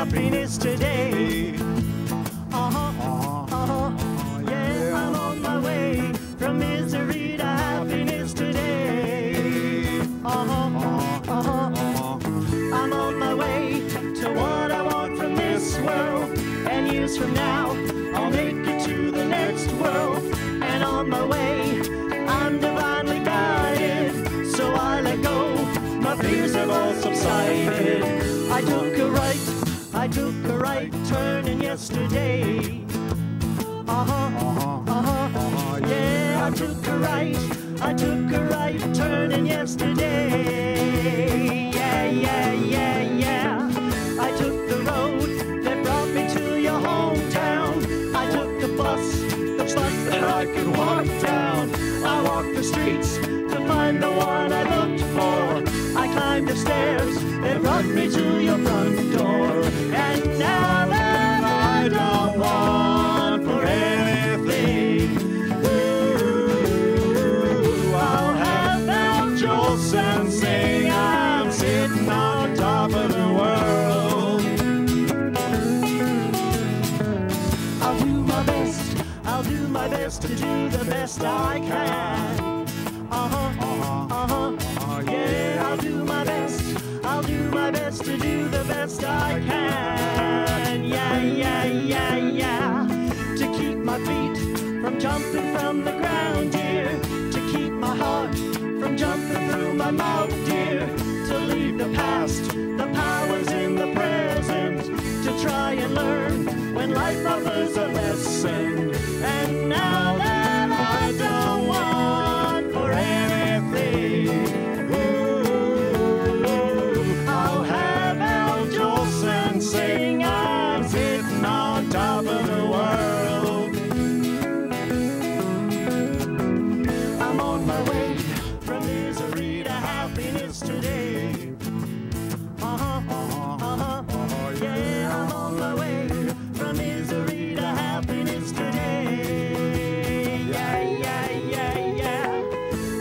happiness today. Yeah, I'm on my way from misery to happiness today. I'm on my way to what I want from this world. And years from now, I'll make it to the next world. And on my way, I'm divinely guided. So I let go, my fears have all subsided. I took a right turn yesterday. Yeah, I took a right turn yesterday. Yeah. I took the road that brought me to your hometown. I took the bus that I could walk down. I walked the streets to find the one I looked for. I climbed the stairs that brought me to your front door. And now that I don't want for anything, I'll have Al Jolson sing. I'm sitting on top of the world. I'll do my best to do the best I can. Yeah, I'll do my best to do the best I can. Yeah. To keep my feet from jumping from the ground, dear. To keep my heart from jumping through my mouth, dear. To leave the past, the powers in the present. To try and learn when life offers a lesson. And now that I don't want for anything, I'll have Al Jolson sing. I'm sitting on top of the world. I'm on my way from misery to happiness today. Yeah, I'm on my way from misery to happiness today. Yeah.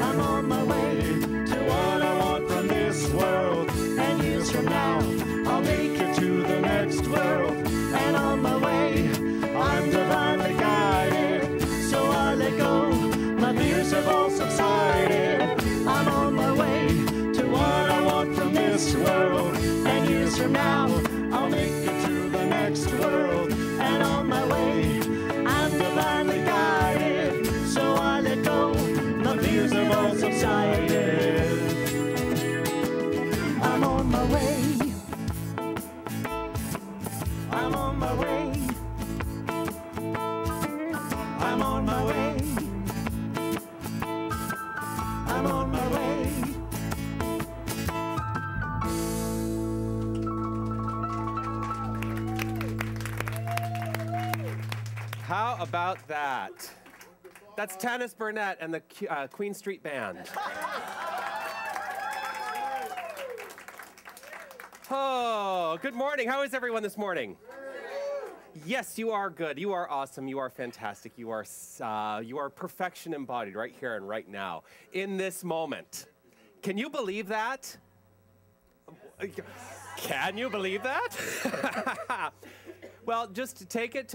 I'm on my way to what I want from this world. And years from now, I'll make it to the next world. And on my way, I'm divinely guided. So I let go, my fears have all subsided. I'm on my way to what I want from this world. And years from now, I'll make it to the next world. And on my way, I'm divinely guided. So I let go, my fears have all subsided. I'm on my way. I'm on my way. I'm on my way. I'm on my way. How about that? That's Tanis Burnett and the Queen Street Band. Oh, good morning. How is everyone this morning? Yes, you are good. You are awesome. You are fantastic. You are perfection embodied right here and right now in this moment. Can you believe that? Can you believe that? Well, just take it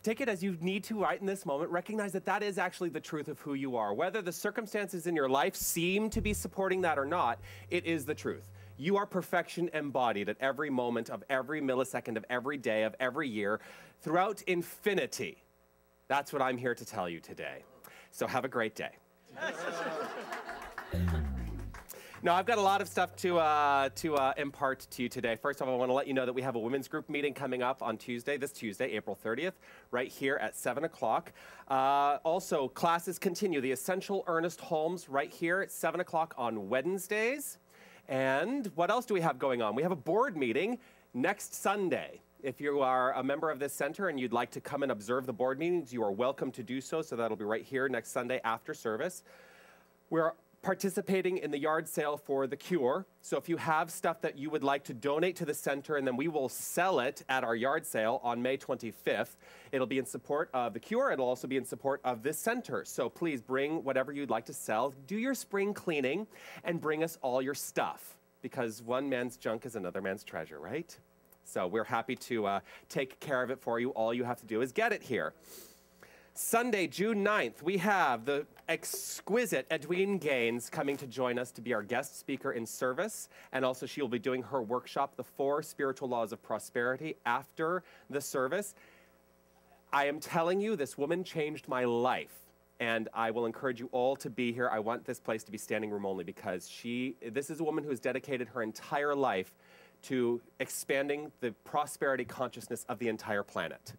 take it as you need to right in this moment. Recognize that that is actually the truth of who you are. Whether the circumstances in your life seem to be supporting that or not, it is the truth. You are perfection embodied at every moment of every millisecond of every day of every year throughout infinity. That's what I'm here to tell you today. So have a great day. Now, I've got a lot of stuff to impart to you today. First of all, I want to let you know that we have a women's group meeting coming up on this Tuesday, April 30th, right here at 7 o'clock. Also, classes continue. The Essential Ernest Holmes right here at 7 o'clock on Wednesdays. And what else do we have going on? We have a board meeting next Sunday. If you are a member of this center and you'd like to come and observe the board meetings, you are welcome to do so. So that'll be right here next Sunday after service. We're participating in the yard sale for The Cure. So if you have stuff that you would like to donate to the center, and then we will sell it at our yard sale on May 25th. It'll be in support of The Cure. It'll also be in support of this center. So please bring whatever you'd like to sell. Do your spring cleaning and bring us all your stuff, because one man's junk is another man's treasure, right? So we're happy to take care of it for you. All you have to do is get it here. Sunday, June 9th, we have the exquisite Edwene Gaines coming to join us to be our guest speaker in service. And also she will be doing her workshop, The 4 Spiritual Laws of Prosperity, after the service. I am telling you, this woman changed my life. And I will encourage you all to be here. I want this place to be standing room only because this is a woman who has dedicated her entire life to expanding the prosperity consciousness of the entire planet.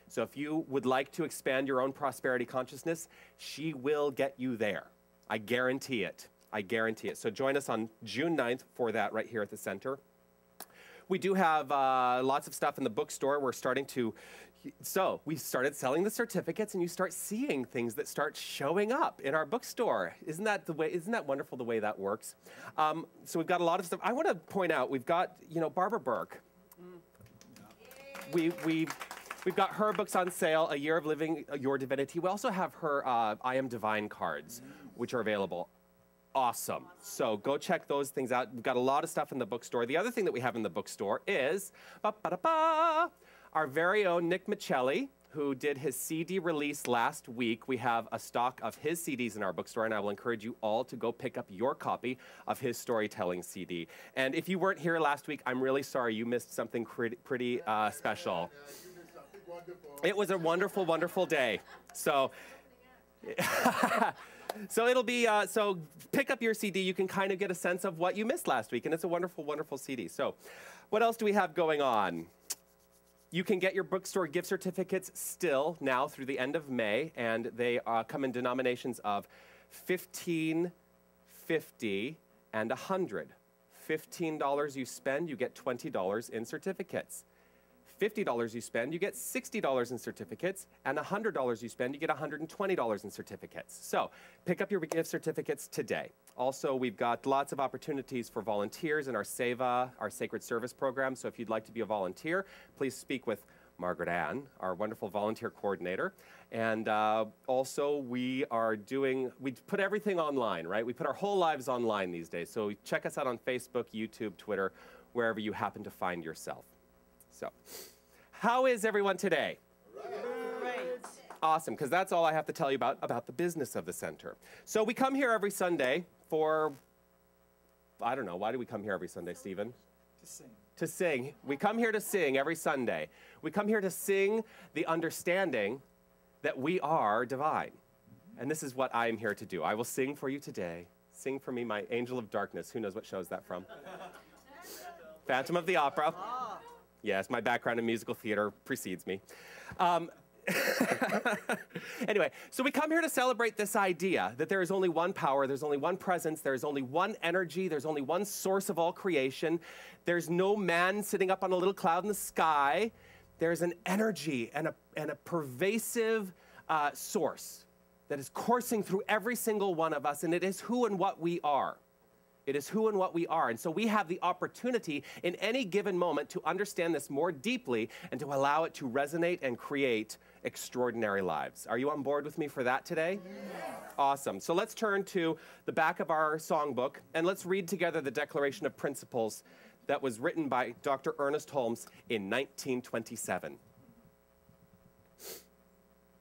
So if you would like to expand your own prosperity consciousness, she will get you there. I guarantee it. I guarantee it. So join us on June 9th for that right here at the center. We do have lots of stuff in the bookstore. We're starting to, so we started selling the certificates, and you start seeing things that start showing up in our bookstore. Isn't that wonderful the way that works? So we've got a lot of stuff. I want to point out, we've got, Barbara Burke. We've got her books on sale, A Year of Living Your Divinity. We also have her I Am Divine cards, which are available. Awesome. So go check those things out. We've got a lot of stuff in the bookstore. The other thing that we have in the bookstore is our very own Nick Michelli, who did his CD release last week. We have a stock of his CDs in our bookstore, and I will encourage you all to go pick up your copy of his storytelling CD. And if you weren't here last week, I'm really sorry. You missed something pretty special. It was a wonderful, wonderful day. So, so it'll be, so pick up your CD. You can kind of get a sense of what you missed last week, and it's a wonderful, wonderful CD. So what else do we have going on? You can get your bookstore gift certificates still now through the end of May, and they come in denominations of $15, $50, and $100. $15 you spend, you get $20 in certificates. $50 you spend, you get $60 in certificates, and $100 you spend, you get $120 in certificates. So pick up your gift certificates today. Also, we've got lots of opportunities for volunteers in our Seva, our Sacred Service program. So if you'd like to be a volunteer, please speak with Margaret Ann, our wonderful volunteer coordinator. And also, we put everything online, right? We put our whole lives online these days. So check us out on Facebook, YouTube, Twitter, wherever you happen to find yourself. So, how is everyone today? Great. Awesome, because that's all I have to tell you about the business of the center. So we come here every Sunday for, I don't know, why do we come here every Sunday, Stephen? To sing. To sing. We come here to sing every Sunday. We come here to sing the understanding that we are divine. And this is what I am here to do. I will sing for you today. Sing for me, my angel of darkness. Who knows what show is that from? Phantom of the Opera. Yes, my background in musical theater precedes me. Anyway, so we come here to celebrate this idea that there is only one power, there's only one presence, there's only one energy, there's only one source of all creation. There's no man sitting up on a little cloud in the sky. There's an energy and a pervasive source that is coursing through every single one of us, and it is who and what we are. It is who and what we are. And so we have the opportunity in any given moment to understand this more deeply and to allow it to resonate and create extraordinary lives. Are you on board with me for that today? Yes. Awesome. So let's turn to the back of our songbook and let's read together the Declaration of Principles that was written by Dr. Ernest Holmes in 1927.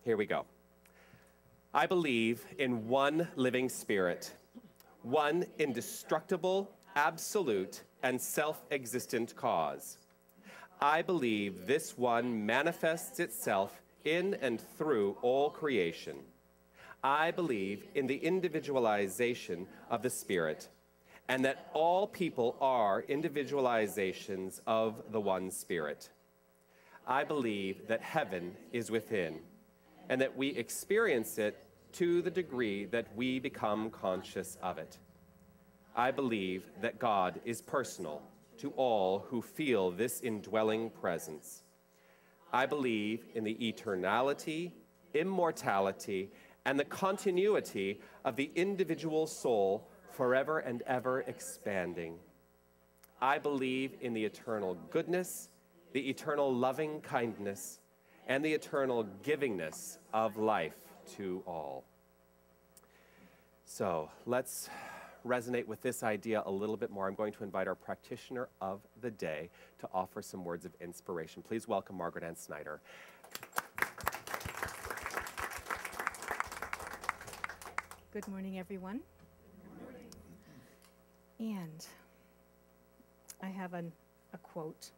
Here we go. I believe in one living spirit, one indestructible, absolute, and self-existent cause. I believe this one manifests itself in and through all creation. I believe in the individualization of the Spirit, and that all people are individualizations of the one Spirit. I believe that heaven is within, and that we experience it to the degree that we become conscious of it. I believe that God is personal to all who feel this indwelling presence. I believe in the eternality, immortality, and the continuity of the individual soul forever and ever expanding. I believe in the eternal goodness, the eternal loving kindness, and the eternal givingness of life to all. So let's resonate with this idea a little bit more, I'm going to invite our practitioner of the day to offer some words of inspiration. Please welcome Margaret Ann Snyder. Good morning, everyone. And I have a quote,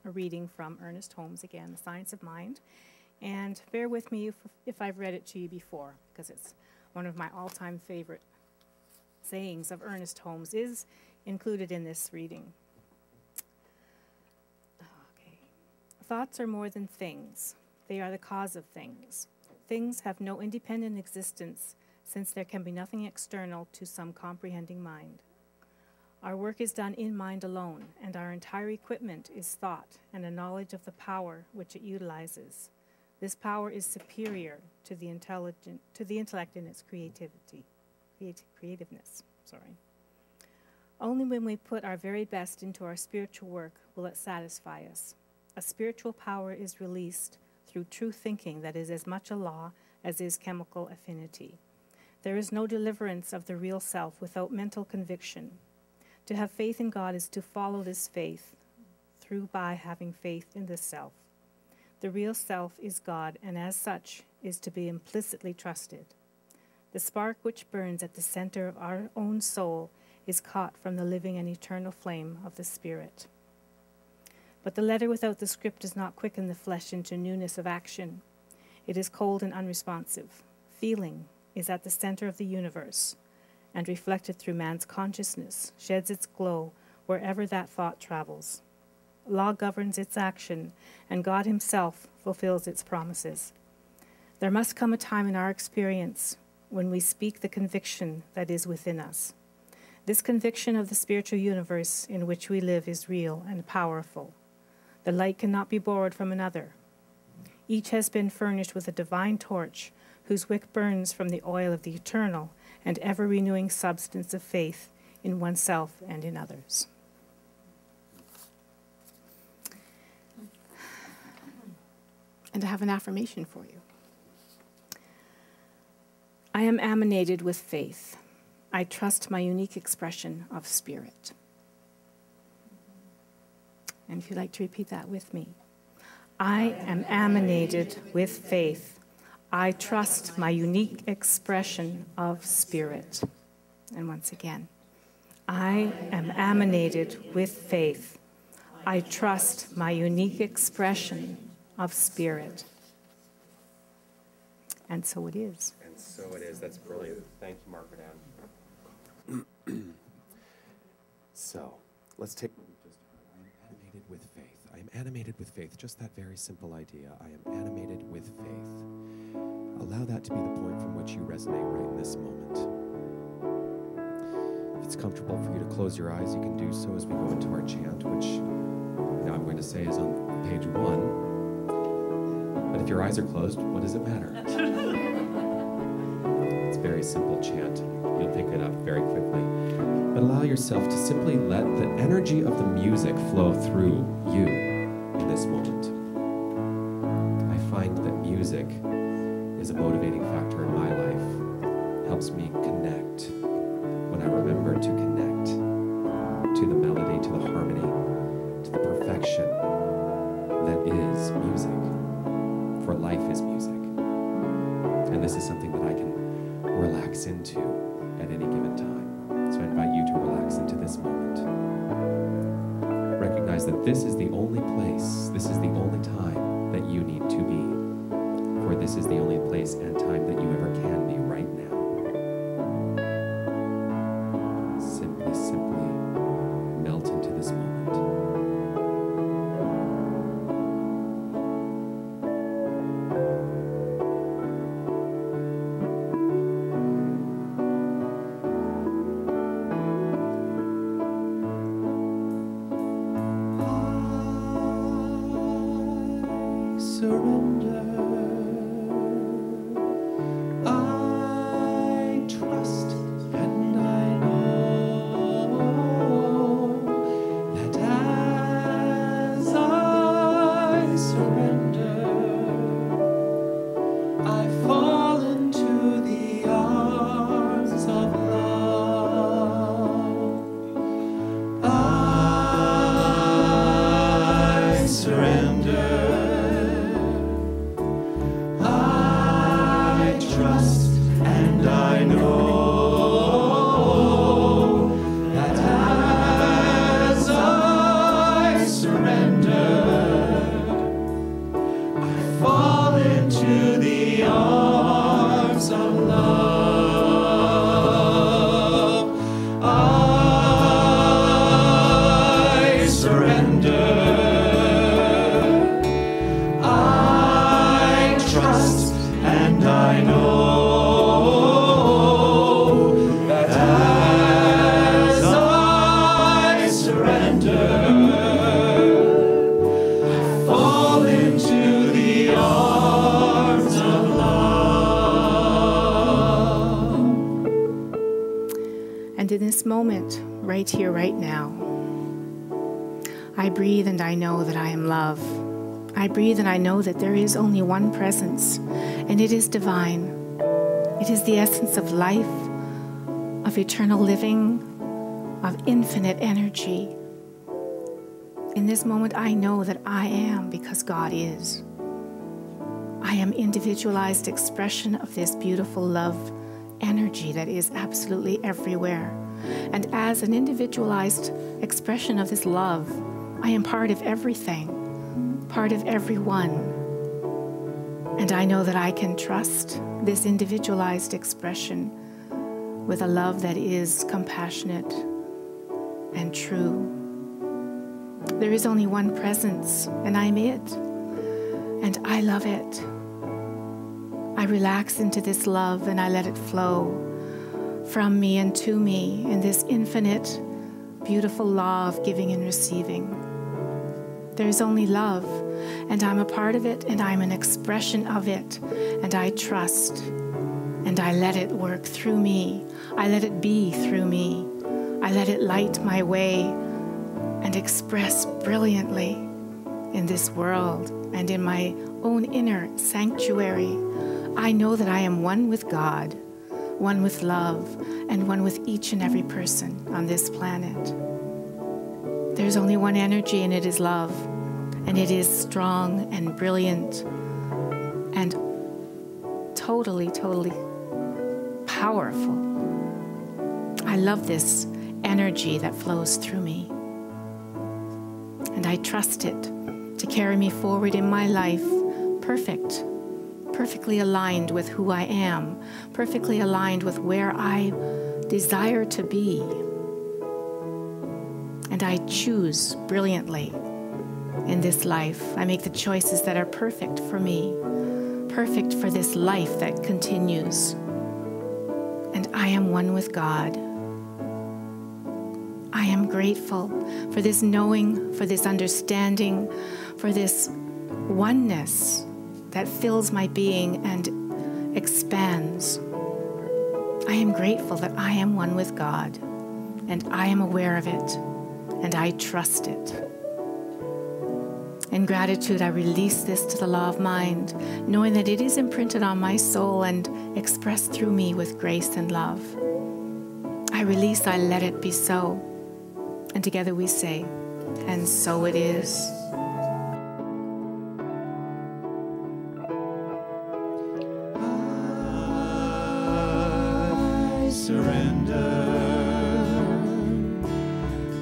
a reading from Ernest Holmes again, The Science of Mind. And bear with me if I've read it to you before, because it's one of my all-time favorite sayings of Ernest Holmes is included in this reading. Okay. Thoughts are more than things. They are the cause of things. Things have no independent existence, since there can be nothing external to some comprehending mind. Our work is done in mind alone, and our entire equipment is thought and a knowledge of the power which it utilizes. This power is superior to the intellect in its creativeness. Only when we put our very best into our spiritual work will it satisfy us. A spiritual power is released through true thinking that is as much a law as is chemical affinity. There is no deliverance of the real self without mental conviction. To have faith in God is to follow this faith through by having faith in the self. The real self is God, and as such is to be implicitly trusted. The spark which burns at the center of our own soul is caught from the living and eternal flame of the Spirit. But the letter without the script does not quicken the flesh into newness of action. It is cold and unresponsive. Feeling is at the center of the universe, and reflected through man's consciousness, sheds its glow wherever that thought travels. Law governs its action, and God himself fulfills its promises. There must come a time in our experience when we speak the conviction that is within us. This conviction of the spiritual universe in which we live is real and powerful. The light cannot be borrowed from another. Each has been furnished with a divine torch whose wick burns from the oil of the eternal and ever-renewing substance of faith in oneself and in others. And I have an affirmation for you. I am animated with faith. I trust my unique expression of spirit. And if you'd like to repeat that with me. I am animated with faith. I trust my unique expression of spirit. And once again, I am animated with faith. I trust my unique expression of spirit. And so it is. And so it is. That's brilliant. Thank you, Margaret Ann. So, let's take... I am animated with faith. I am animated with faith. Just that very simple idea. I am animated with faith. Allow that to be the point from which you resonate right in this moment. If it's comfortable for you to close your eyes, you can do so as we go into our chant, which now I'm going to say is on page 1. But if your eyes are closed, what does it matter? It's a very simple chant. You'll pick it up very quickly. But allow yourself to simply let the energy of the music flow through you in this moment. I find that music is a motivating factor in my life. Helps me connect when I remember to connect to the melody, to the harmony, to the perfection that is music. For life is music. And this is something that I can relax into at any given time. So I invite you to relax into this moment. Recognize that this is the only place, this is the only time that you need to be. For this is the only place and time that you ever can be right now. Simply melt into this moment. Surrender. I trust and I know that as I surrender, I fall into the arms of love. love. I surrender. I trust and I know that as I surrender, I fall into the arms of love. And in this moment, right here, right now, I breathe and I know that I am love. I breathe and I know that there is only one presence, and it is divine. It is the essence of life, of eternal living, of infinite energy. In this moment, I know that I am because God is. I am individualized expression of this beautiful love energy that is absolutely everywhere. And as an individualized expression of this love, I am part of everything, part of everyone. And I know that I can trust this individualized expression with a love that is compassionate and true. There is only one presence, and I'm it. And I love it. I relax into this love and I let it flow from me and to me in this infinite, beautiful law of giving and receiving. There's only love, and I'm a part of it, and I'm an expression of it, and I trust, and I let it work through me. I let it be through me. I let it light my way and express brilliantly in this world and in my own inner sanctuary. I know that I am one with God, one with love, and one with each and every person on this planet. There's only one energy, and it is love. And it is strong and brilliant and totally, totally powerful. I love this energy that flows through me. And I trust it to carry me forward in my life, perfectly aligned with who I am, perfectly aligned with where I desire to be. And I choose brilliantly in this life. I make the choices that are perfect for me, perfect for this life that continues. And I am one with God. I am grateful for this knowing, for this understanding, for this oneness that fills my being and expands. I am grateful that I am one with God, and I am aware of it, and I trust it. In gratitude, I release this to the law of mind, knowing that it is imprinted on my soul and expressed through me with grace and love. I release, I let it be so. And together we say, and so it is. I surrender.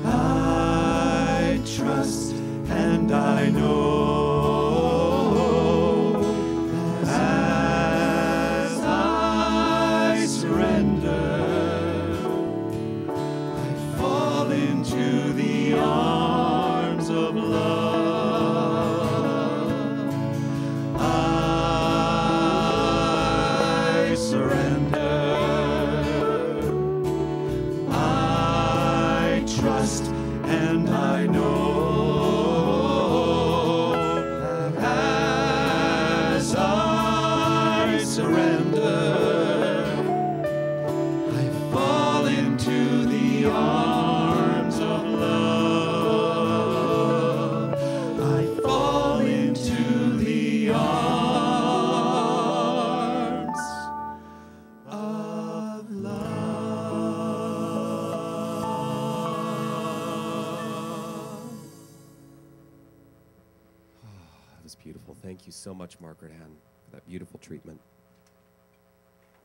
I trust and I know that as I surrender, I fall into the arms of love. I surrender. I trust and I know. Beautiful. Thank you so much, Margaret Ann, for that beautiful treatment.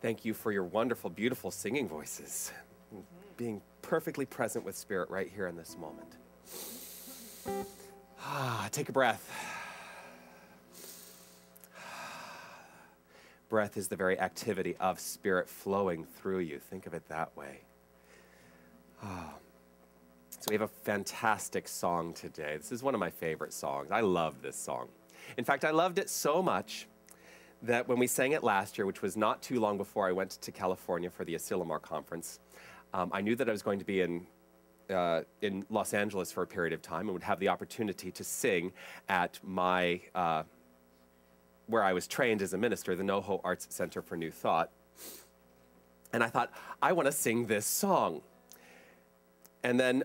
Thank you for your wonderful, beautiful singing voices. Being perfectly present with Spirit right here in this moment. Take a breath. breath is the very activity of Spirit flowing through you. Think of it that way. Oh. So we have a fantastic song today. This is one of my favorite songs. I love this song. In fact, I loved it so much that when we sang it last year, which was not too long before I went to California for the Asilomar conference, I knew that I was going to be in Los Angeles for a period of time and would have the opportunity to sing at my, where I was trained as a minister, the NoHo Arts Center for New Thought. And I thought, I want to sing this song. And then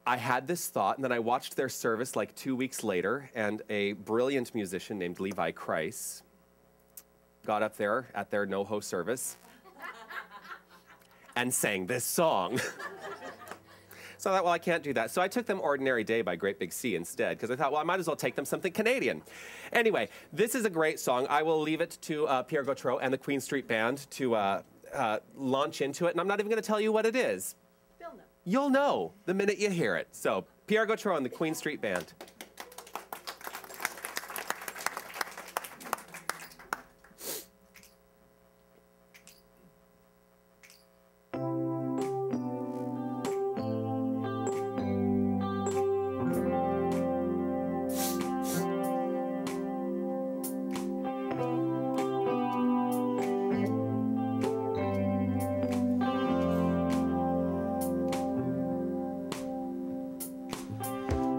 I had this thought, and then I watched their service like 2 weeks later, and a brilliant musician named Levi Kreis got up there at their NoHo service and sang this song. So I thought, well, I can't do that. So I took them Ordinary Day by Great Big Sea instead, because I thought, well, I might as well take them something Canadian. Anyway, this is a great song. I will leave it to Pierre Gautreau and the Queen Street Band to launch into it, and I'm not even going to tell you what it is. You'll know the minute you hear it. So, Pierre Gautreau and the Queen Street Band.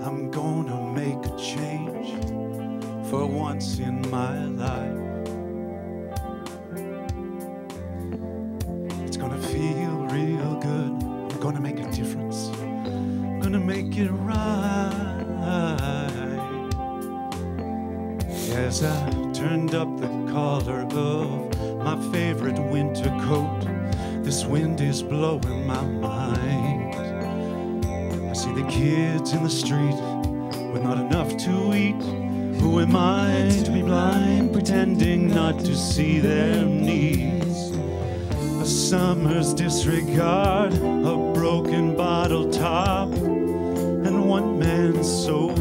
I'm gonna make a change for once in my life. It's gonna feel real good. I'm gonna make a difference. I'm gonna make it right. As I turned up the collar of my favorite winter coat, this wind is blowing my mind. I see the kids in the street with not enough to eat. Who am I to be blind, pretending not to see their needs? A summer's disregard, a broken bottle top, and one man's soul.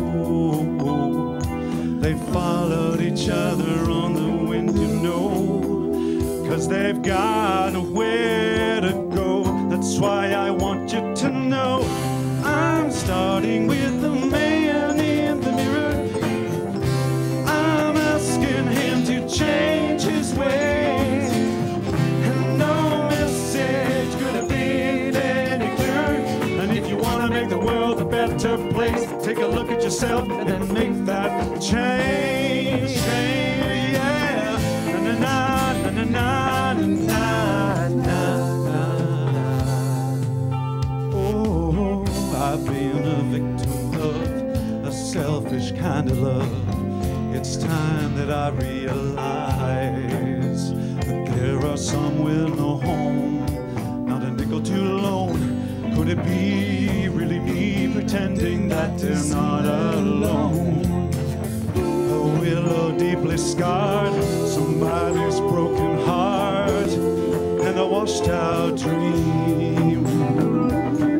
They followed each other on the wind, you know, 'cause they've got nowhere to go. That's why I want you to know I'm starting with the man in the mirror. I'm asking him to change his ways, and no message could have been any clearer. And if you want to make the world a better place, take a look at yourself and then make that change. Yeah. Na na na na na na na. Oh, I've been a victim of a selfish kind of love. It's time that I realize that there are some with no home, not a nickel to loan. Could it be really me pretending that they're not alone? A willow deeply scarred, somebody's broken heart, and a washed out dream.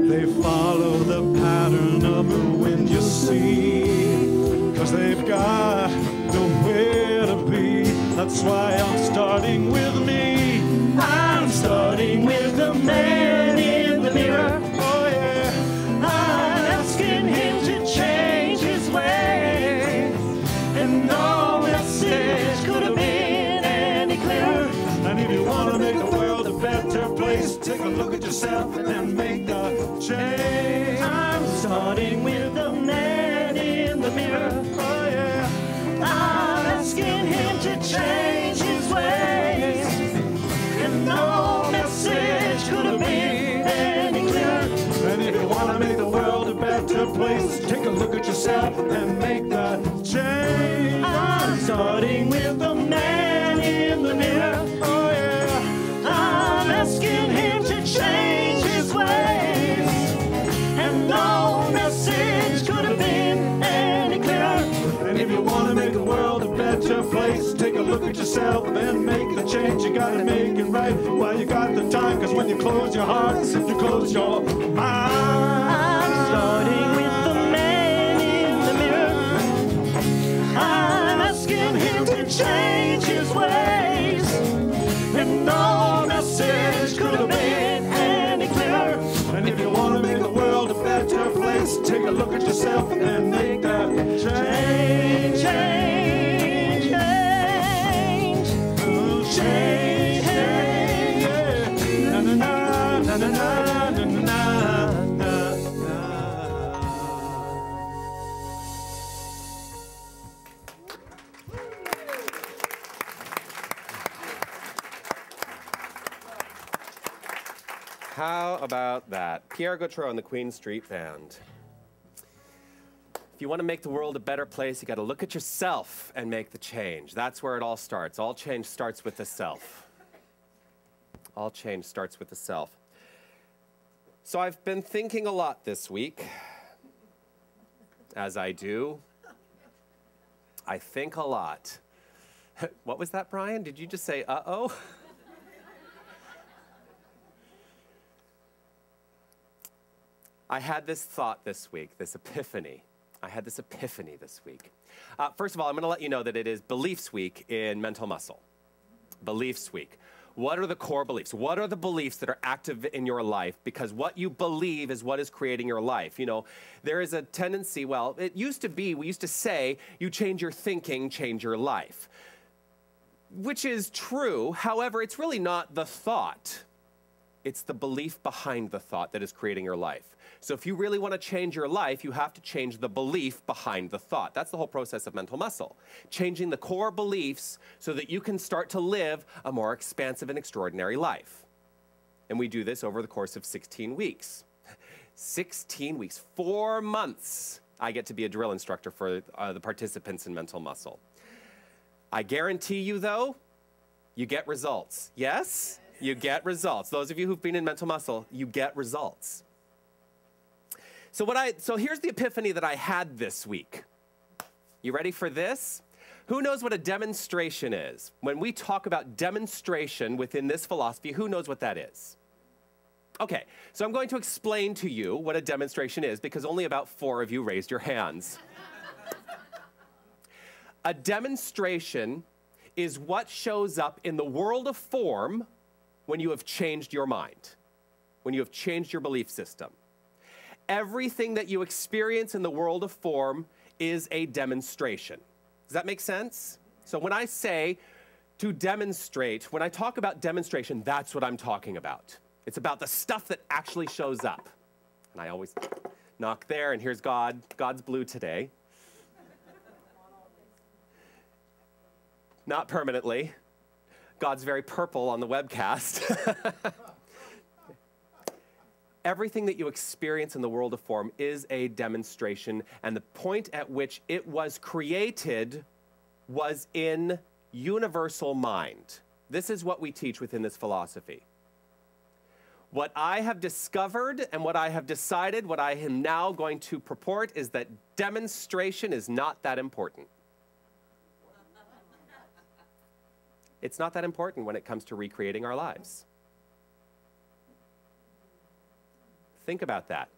They follow the pattern of the wind, you see, 'cause they've got nowhere to be. That's why I'm starting with me. I'm starting with the man in the mirror. Oh yeah. I'm asking him to change his ways, and no message could have been any clearer. And if you want to make the world a better place, take a look at yourself and then make the change. I'm starting with the man in the mirror. Oh yeah. I'm asking him to change his ways, and no message could have been any clearer. And if you want to make the world a better place, take a look at yourself and make the change. I'm starting with the man in the mirror. Oh yeah. I'm asking him to change his ways, and no message could have been any clearer. And if you want to make the world a better place, take a look at yourself and make the change. You gotta make it right while you got the time, 'cause when you close your heart, you close your mind. I'm starting with the man in the mirror. I'm asking him to change his ways, And no message could have been any clearer. And if you want to make the world a better place, take a look at yourself and make that change. Change, change, oh, change, change. Na na na na na na na na na. How about that? Pierre Gautreau and the Queen Street Band. If you want to make the world a better place, you got to look at yourself and make the change. That's where it all starts. All change starts with the self. All change starts with the self. So I've been thinking a lot this week. As I do, I think a lot. What was that, Brian? Did you just say, uh-oh? I had this thought this week, this epiphany. I had this epiphany this week. First of all, I'm going to let you know that it is Beliefs Week in Mental Muscle. Beliefs Week. What are the core beliefs? What are the beliefs that are active in your life? Because what you believe is what is creating your life. You know, there is a tendency, well, it used to be, we used to say, you change your thinking, change your life. Which is true. However, it's really not the thought. It's the belief behind the thought that is creating your life. So if you really want to change your life, you have to change the belief behind the thought. That's the whole process of mental muscle. Changing the core beliefs so that you can start to live a more expansive and extraordinary life. And we do this over the course of 16 weeks. 16 weeks, 4 months. I get to be a drill instructor for the participants in mental muscle. I guarantee you, though, you get results. Yes? You get results. Those of you who've been in mental muscle, you get results. So here's the epiphany that I had this week. You ready for this? Who knows what a demonstration is? When we talk about demonstration within this philosophy, who knows what that is? Okay, so I'm going to explain to you what a demonstration is because only about 4 of you raised your hands. A demonstration is what shows up in the world of form when you have changed your mind, when you have changed your belief system. Everything that you experience in the world of form is a demonstration. Does that make sense? So when I say to demonstrate, when I talk about demonstration, that's what I'm talking about. It's about the stuff that actually shows up. And I always knock there, and here's God. God's blue today. Not permanently. God's very purple on the webcast. Everything that you experience in the world of form is a demonstration, and the point at which it was created was in universal mind. This is what we teach within this philosophy. What I have discovered and what I have decided, what I am now going to purport, is that demonstration is not that important. It's not that important when it comes to recreating our lives. Think about that.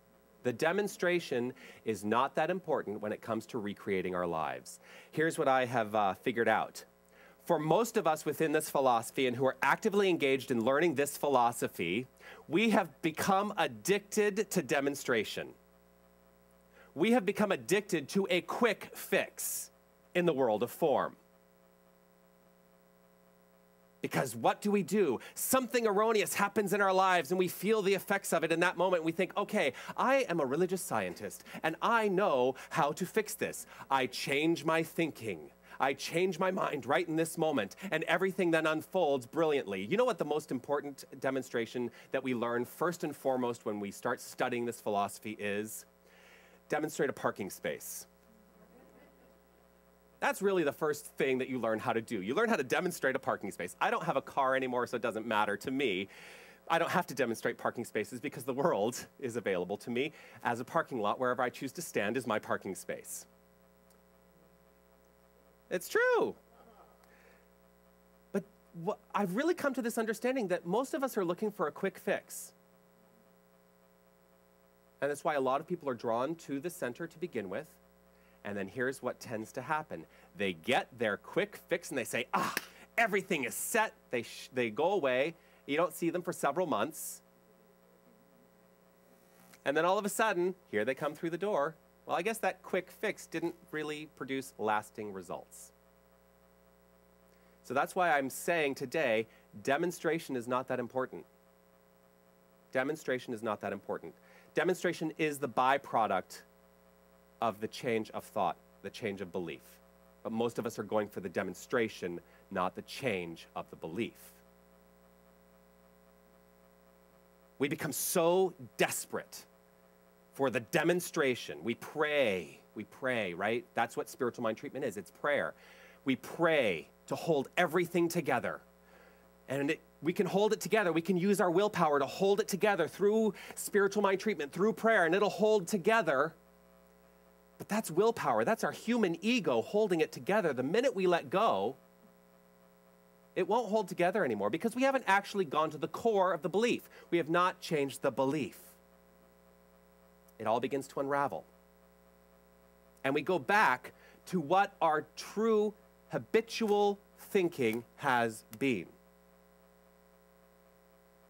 The demonstration is not that important when it comes to recreating our lives. Here's what I have figured out. For most of us within this philosophy and who are actively engaged in learning this philosophy, we have become addicted to demonstration. We have become addicted to a quick fix in the world of form. Because what do? Something erroneous happens in our lives and we feel the effects of it in that moment. We think, okay, I am a religious scientist and I know how to fix this. I change my thinking. I change my mind right in this moment and everything then unfolds brilliantly. You know what the most important demonstration that we learn first and foremost when we start studying this philosophy is? Demonstrate a parking space. That's really the first thing that you learn how to do. You learn how to demonstrate a parking space. I don't have a car anymore, so it doesn't matter to me. I don't have to demonstrate parking spaces because the world is available to me as a parking lot. Wherever I choose to stand is my parking space. It's true. But I've really come to this understanding that most of us are looking for a quick fix. And that's why a lot of people are drawn to the center to begin with. And then here's what tends to happen. They get their quick fix and they say, everything is set. They go away. You don't see them for several months. And then all of a sudden, here they come through the door. Well, I guess that quick fix didn't really produce lasting results. So that's why I'm saying today, demonstration is not that important. Demonstration is not that important. Demonstration is the byproduct of the change of thought, the change of belief. But most of us are going for the demonstration, not the change of the belief. We become so desperate for the demonstration. We pray, right? That's what spiritual mind treatment is. It's prayer. We pray to hold everything together. And we can hold it together. We can use our willpower to hold it together through spiritual mind treatment, through prayer, and it'll hold together. But that's willpower. That's our human ego holding it together. The minute we let go, it won't hold together anymore because we haven't actually gone to the core of the belief. We have not changed the belief. It all begins to unravel. And we go back to what our true habitual thinking has been.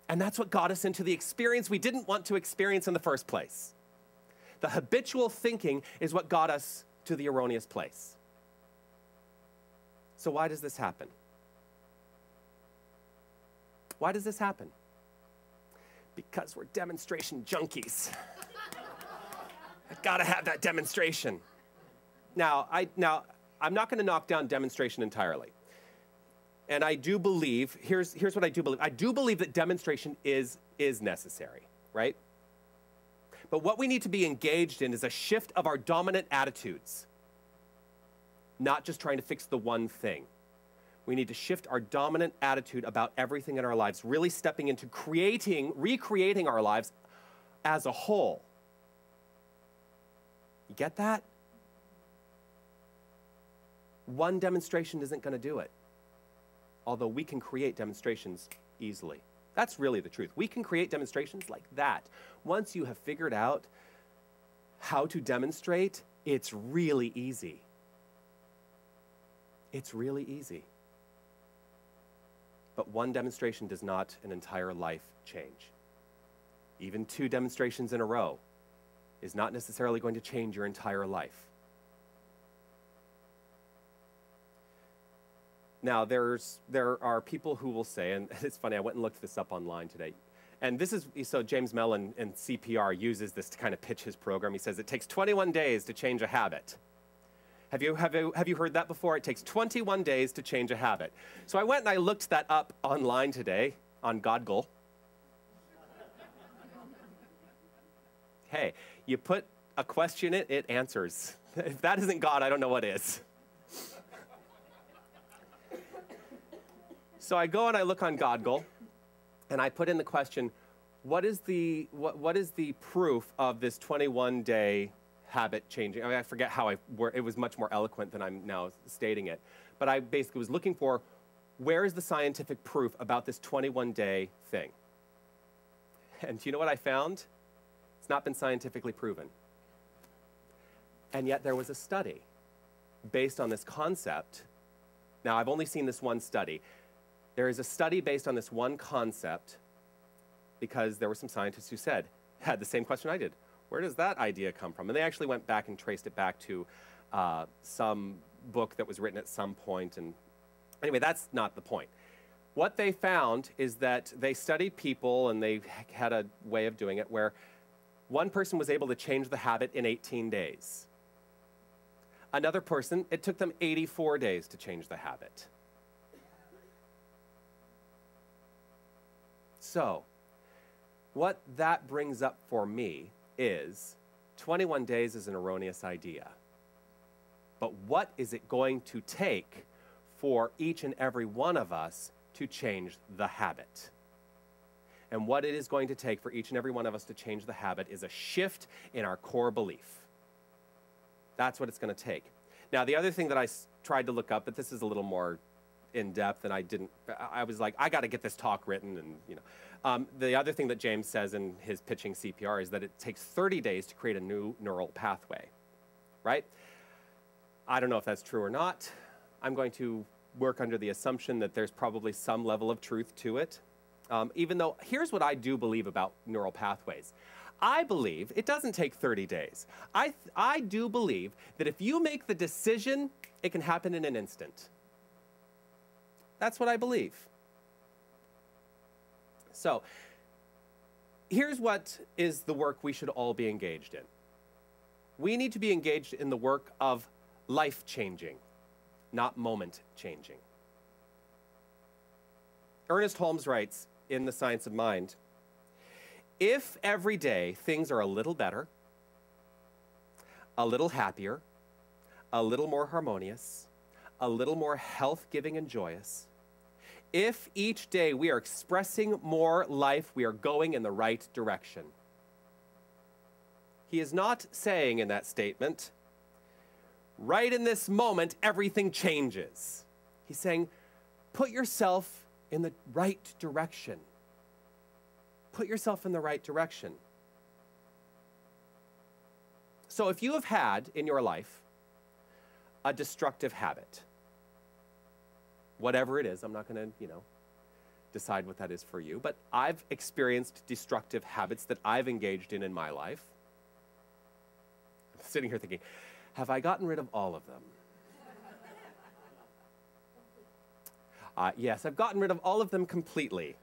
And that's what got us into the experience we didn't want to experience in the first place. The habitual thinking is what got us to the erroneous place. So why does this happen? Why does this happen? Because we're demonstration junkies. I've got to have that demonstration. Now, I'm not going to knock down demonstration entirely. And I do believe, here's what I do believe. I do believe that demonstration is necessary, right? But what we need to be engaged in is a shift of our dominant attitudes, not just trying to fix the one thing. We need to shift our dominant attitude about everything in our lives, really stepping into recreating our lives as a whole. You get that? One demonstration isn't going to do it. Although we can create demonstrations easily. That's really the truth. We can create demonstrations like that. Once you have figured out how to demonstrate, it's really easy. It's really easy. But one demonstration does not an entire life change. Even 2 demonstrations in a row is not necessarily going to change your entire life. Now, there are people who will say, and it's funny, I went and looked this up online today, and this is, so James Mellon in CPR uses this to kind of pitch his program. He says it takes 21 days to change a habit. Have you heard that before? It takes 21 days to change a habit. So I went and I looked that up online today on Godgle. Hey, you put a question in, it answers. If that isn't God, I don't know what is. So I go and I look on Godgle, and I put in the question, what is the proof of this 21-day habit changing? I mean, I forget how it was much more eloquent than I'm now stating it. But I basically was looking for, where is the scientific proof about this 21-day thing? And do you know what I found? It's not been scientifically proven. And yet there was a study based on this concept. Now, I've only seen this one study. There is a study based on this one concept because there were some scientists who had the same question I did. Where does that idea come from? And they actually went back and traced it back to some book that was written at some point. And anyway, that's not the point. What they found is that they studied people, and they had a way of doing it where one person was able to change the habit in 18 days. Another person, it took them 84 days to change the habit. So, what that brings up for me is 21 days is an erroneous idea. But what is it going to take for each and every one of us to change the habit? And what it is going to take for each and every one of us to change the habit is a shift in our core belief. That's what it's going to take. Now, the other thing that I tried to look up, but this is a little more in depth, and I was like, I got to get this talk written, and you know. The other thing that James says in his pitching CPR is that it takes 30 days to create a new neural pathway, right? I don't know if that's true or not. I'm going to work under the assumption that there's probably some level of truth to it. Even though, here's what I do believe about neural pathways. I believe it doesn't take 30 days. I do believe that if you make the decision, it can happen in an instant. That's what I believe. So, here's what is the work we should all be engaged in. We need to be engaged in the work of life-changing, not moment-changing. Ernest Holmes writes in The Science of Mind, if every day things are a little better, a little happier, a little more harmonious, a little more health-giving and joyous, if each day we are expressing more life, we are going in the right direction. He is not saying in that statement, right in this moment, everything changes. He's saying, put yourself in the right direction. Put yourself in the right direction. So if you have had in your life a destructive habit, whatever it is, I'm not going to, decide what that is for you, but I've experienced destructive habits that I've engaged in my life. I'm sitting here thinking, have I gotten rid of all of them? Yes, I've gotten rid of all of them completely.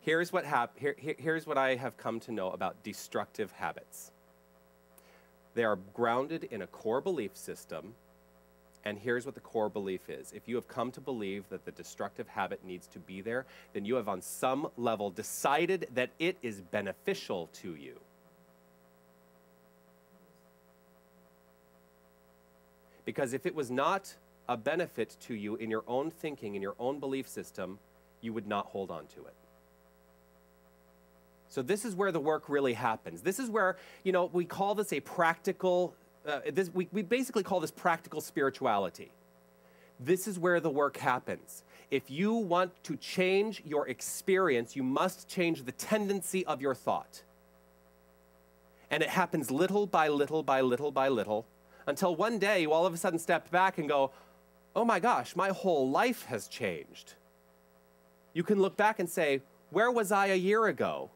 Here's what I have come to know about destructive habits. They are grounded in a core belief system, and here's what the core belief is. If you have come to believe that the destructive habit needs to be there, then you have on some level decided that it is beneficial to you. Because if it was not a benefit to you in your own thinking, in your own belief system, you would not hold on to it. So this is where the work really happens. This is where, we call this a practical, we basically call this practical spirituality. This is where the work happens. If you want to change your experience, you must change the tendency of your thought. And it happens little by little by little by little, until one day you all of a sudden step back and go, oh my gosh, my whole life has changed. You can look back and say, where was I a year ago?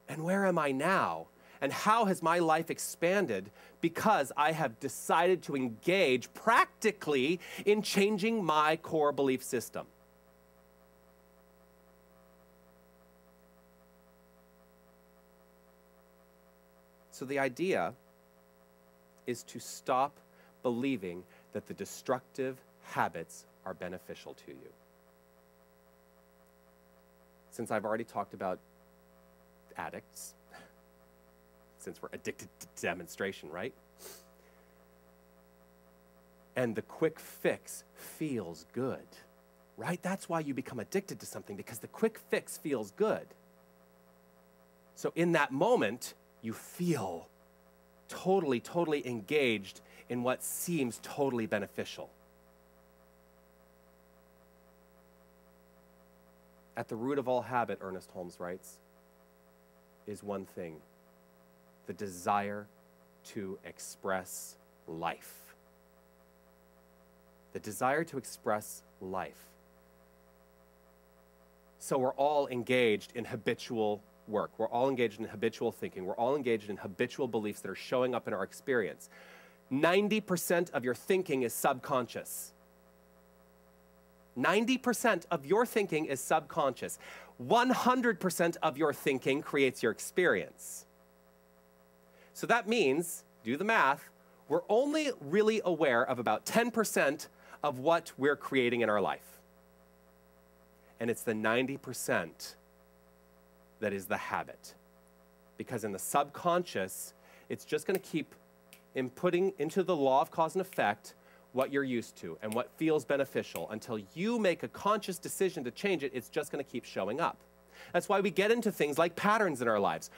And where am I now? And how has my life expanded because I have decided to engage practically in changing my core belief system? So the idea is to stop believing that the destructive habits are beneficial to you. Since I've already talked about addicts, since we're addicted to demonstration, right? And the quick fix feels good, right? That's why you become addicted to something, because the quick fix feels good. So in that moment, you feel totally engaged in what seems totally beneficial. At the root of all habit, Ernest Holmes writes, is one thing: the desire to express life. The desire to express life. So we're all engaged in habitual work. We're all engaged in habitual thinking. We're all engaged in habitual beliefs that are showing up in our experience. 90% of your thinking is subconscious. 90% of your thinking is subconscious. 100% of your thinking creates your experience. So that means, do the math, we're only really aware of about 10% of what we're creating in our life. And it's the 90% that is the habit. Because in the subconscious, it's just going to keep inputting into the law of cause and effect what you're used to and what feels beneficial. Until you make a conscious decision to change it, it's just going to keep showing up. That's why we get into things like patterns in our lives.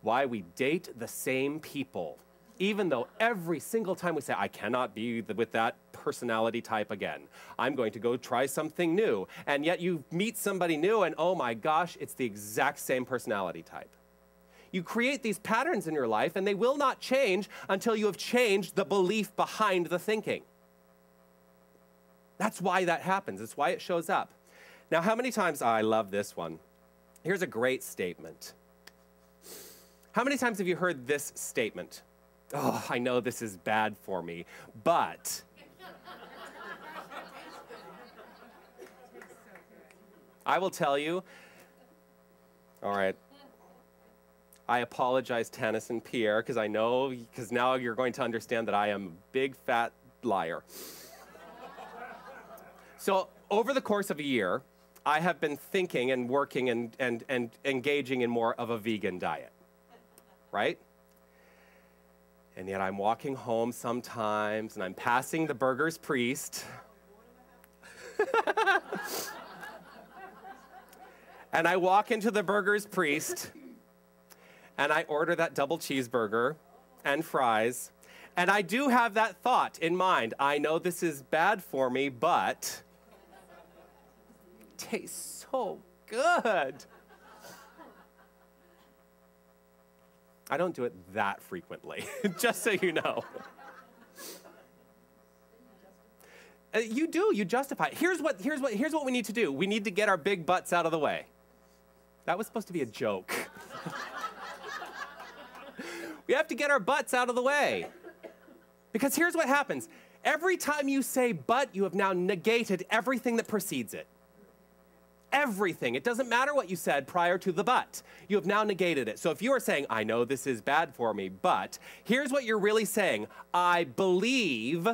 Why we date the same people. Even though every single time we say, I cannot be with that personality type again. I'm going to go try something new. And yet you meet somebody new and oh my gosh, it's the exact same personality type. You create these patterns in your life and they will not change until you have changed the belief behind the thinking. That's why that happens. It's why it shows up. Now, how many times, I love this one. Here's a great statement. How many times have you heard this statement? Oh, I know this is bad for me, but. I will tell you. All right. I apologize, Tanis and Pierre, because I know, because now you're going to understand that I am a big, fat liar. So over the course of a year, I have been thinking and working and engaging in more of a vegan diet, right? And yet I'm walking home sometimes, and I'm passing the Burger's Priest. And I walk into the Burger's Priest, and I order that double cheeseburger and fries. And I do have that thought in mind. I know this is bad for me, but it tastes so good. I don't do it that frequently, just so you know. You do, you justify it. Here's what we need to do. We need to get our big butts out of the way. That was supposed to be a joke. We have to get our butts out of the way. Because here's what happens. Every time you say but, you have now negated everything that precedes it. Everything. It doesn't matter what you said prior to the but. You have now negated it. So if you are saying, I know this is bad for me, but here's what you're really saying. I believe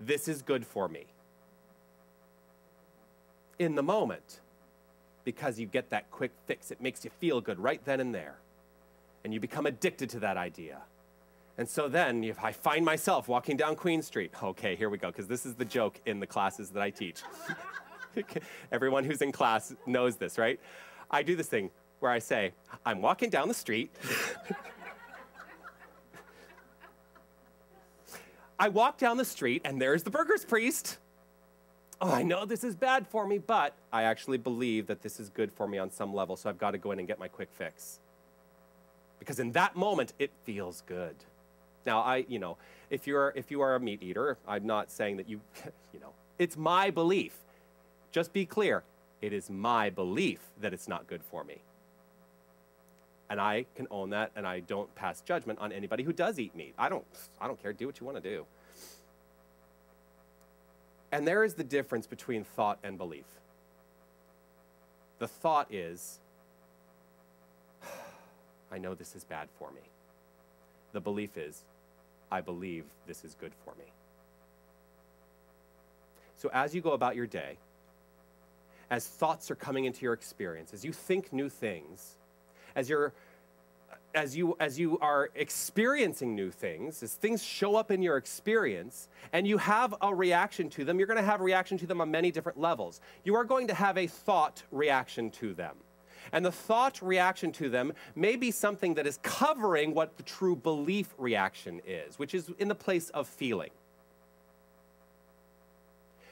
this is good for me. In the moment. Because you get that quick fix. It makes you feel good right then and there. And you become addicted to that idea. And so then, if I find myself walking down Queen Street, okay, here we go, because this is the joke in the classes that I teach. Everyone who's in class knows this, right? I do this thing where I say, I'm walking down the street. I walk down the street, and there's the Burger's Priest. Oh, I know this is bad for me, but I actually believe that this is good for me on some level, so I've got to go in and get my quick fix. Because in that moment, it feels good. Now, if you are a meat eater, I'm not saying that it's my belief. Just be clear, it is my belief that it's not good for me. And I can own that, and I don't pass judgment on anybody who does eat meat. I don't care, do what you want to do. And there is the difference between thought and belief. The thought is, I know this is bad for me. The belief is, I believe this is good for me. So as you go about your day, as thoughts are coming into your experience, as you think new things, as you are experiencing new things, as things show up in your experience, and you have a reaction to them, you're going to have a reaction to them on many different levels. You are going to have a thought reaction to them. And the thought reaction to them may be something that is covering what the true belief reaction is, which is in the place of feeling.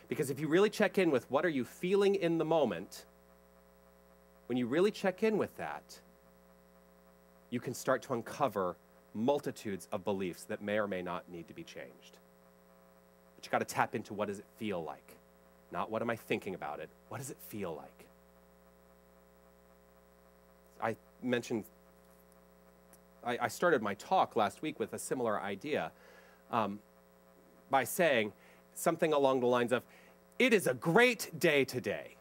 Because if you really check in with what are you feeling in the moment, when you really check in with that, you can start to uncover multitudes of beliefs that may or may not need to be changed. But you got to tap into what does it feel like? Not what am I thinking about it, what does it feel like? I mentioned, I started my talk last week with a similar idea by saying something along the lines of, it is a great day today.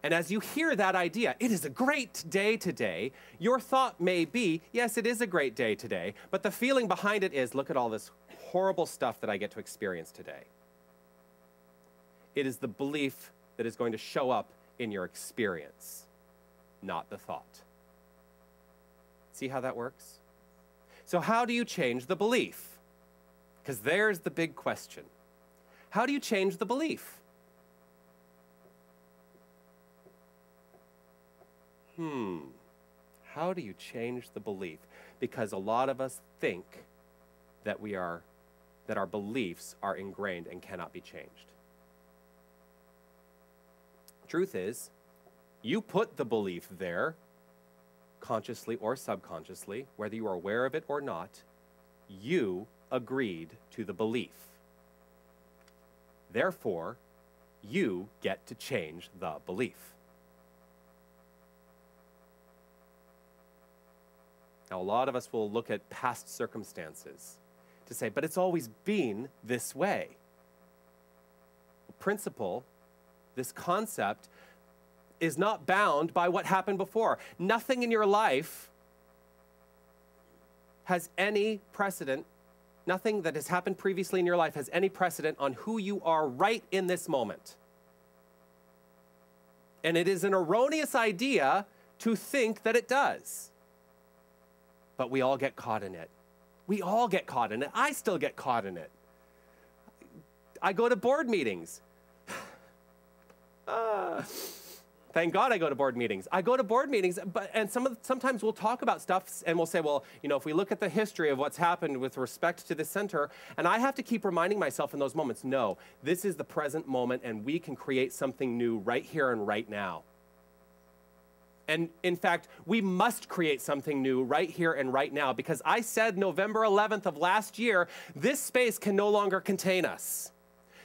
And as you hear that idea, it is a great day today, your thought may be, yes, it is a great day today, but the feeling behind it is, look at all this horrible stuff that I get to experience today. It is the belief that is going to show up in your experience, not the thought. See how that works? So how do you change the belief? Because there's the big question. How do you change the belief? How do you change the belief? Because a lot of us think that that our beliefs are ingrained and cannot be changed. Truth is, you put the belief there, consciously or subconsciously, whether you are aware of it or not, you agreed to the belief. Therefore, you get to change the belief. Now, a lot of us will look at past circumstances to say, but it's always been this way. Principle, this concept, is not bound by what happened before. Nothing in your life has any precedent, nothing that has happened previously in your life has any precedent on who you are right in this moment. And it is an erroneous idea to think that it does. But we all get caught in it. We all get caught in it. I still get caught in it. I go to board meetings. Thank God I go to board meetings. I go to board meetings, and sometimes we'll talk about stuff and we'll say, well, you know, if we look at the history of what's happened with respect to the center, and I have to keep reminding myself in those moments, no, this is the present moment and we can create something new right here and right now. And in fact, we must create something new right here and right now, because I said November 11th of last year, this space can no longer contain us.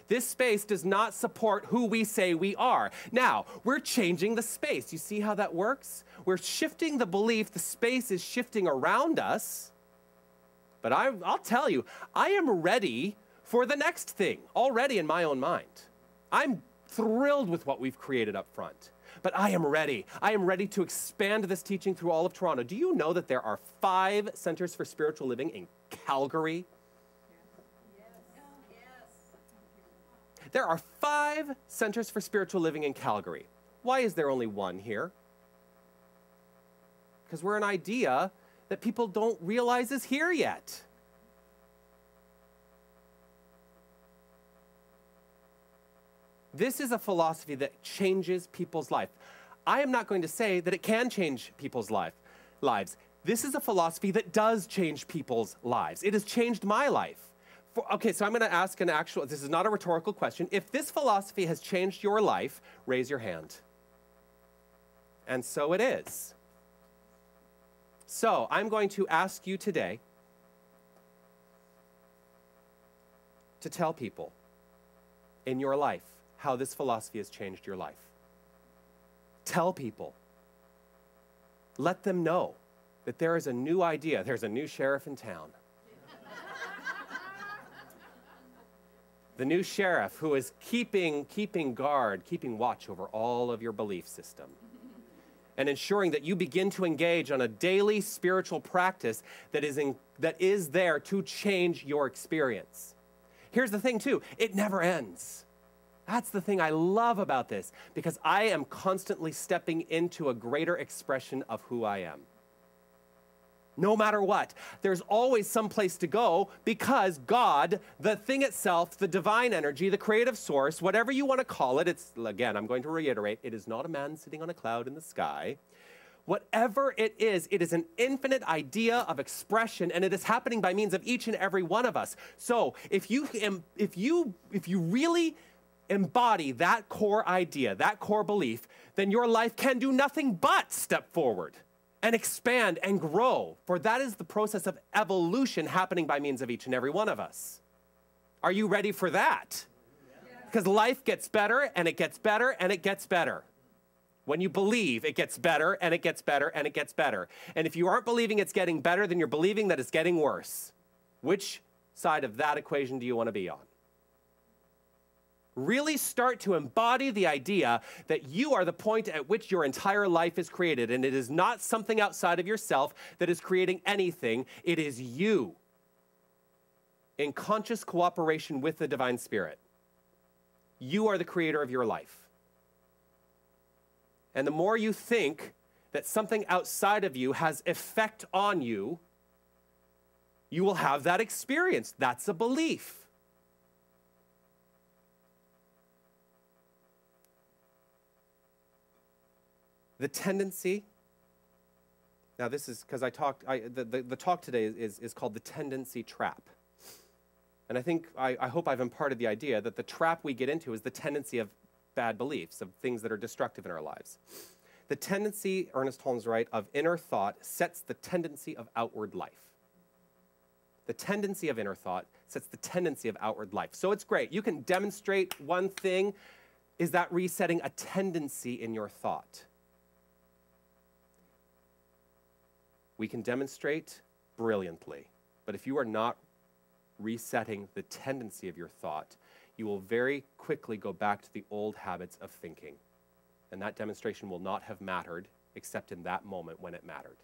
This space does not support who we say we are. Now, we're changing the space. You see how that works? We're shifting the belief. The space is shifting around us. But I'll tell you, I am ready for the next thing already in my own mind. I'm thrilled with what we've created up front. But I am ready. I am ready to expand this teaching through all of Toronto. Do you know that there are 5 centers for spiritual living in Calgary? There are 5 centers for spiritual living in Calgary. Why is there only 1 here? Because we're an idea that people don't realize is here yet. This is a philosophy that changes people's life. I am not going to say that it can change people's lives. This is a philosophy that does change people's lives. It has changed my life. Okay, so I'm going to ask this is not a rhetorical question. If this philosophy has changed your life, raise your hand. And so it is. So I'm going to ask you today to tell people in your life how this philosophy has changed your life. Tell people. Let them know that there is a new idea. There's a new sheriff in town. The new sheriff who is keeping guard, keeping watch over all of your belief system, and ensuring that you begin to engage on a daily spiritual practice that is there to change your experience. Here's the thing too, it never ends. That's the thing I love about this, because I am constantly stepping into a greater expression of who I am. No matter what, there's always some place to go, because God, the thing itself, the divine energy, the creative source, whatever you want to call it, again, I'm going to reiterate, it is not a man sitting on a cloud in the sky. Whatever it is an infinite idea of expression, and it is happening by means of each and every one of us. So if you really embody that core idea, that core belief, then your life can do nothing but step forward and expand and grow, for that is the process of evolution happening by means of each and every one of us. Are you ready for that? Because life gets better, and it gets better, and it gets better. When you believe, it gets better, and it gets better, and it gets better. And if you aren't believing it's getting better, then you're believing that it's getting worse. Which side of that equation do you want to be on? Really start to embody the idea that you are the point at which your entire life is created, and it is not something outside of yourself that is creating anything. It is you in conscious cooperation with the Divine Spirit. You are the creator of your life. And the more you think that something outside of you has effect on you, you will have that experience. That's a belief. The tendency, now this is because the talk today is called the tendency trap. And I hope I've imparted the idea that the trap we get into is the tendency of bad beliefs, of things that are destructive in our lives. The tendency, Ernest Holmes writes, of inner thought sets the tendency of outward life. The tendency of inner thought sets the tendency of outward life. So it's great. You can demonstrate one thing. Is that resetting a tendency in your thought? We can demonstrate brilliantly. But if you are not resetting the tendency of your thought, you will very quickly go back to the old habits of thinking. And that demonstration will not have mattered except in that moment when it mattered.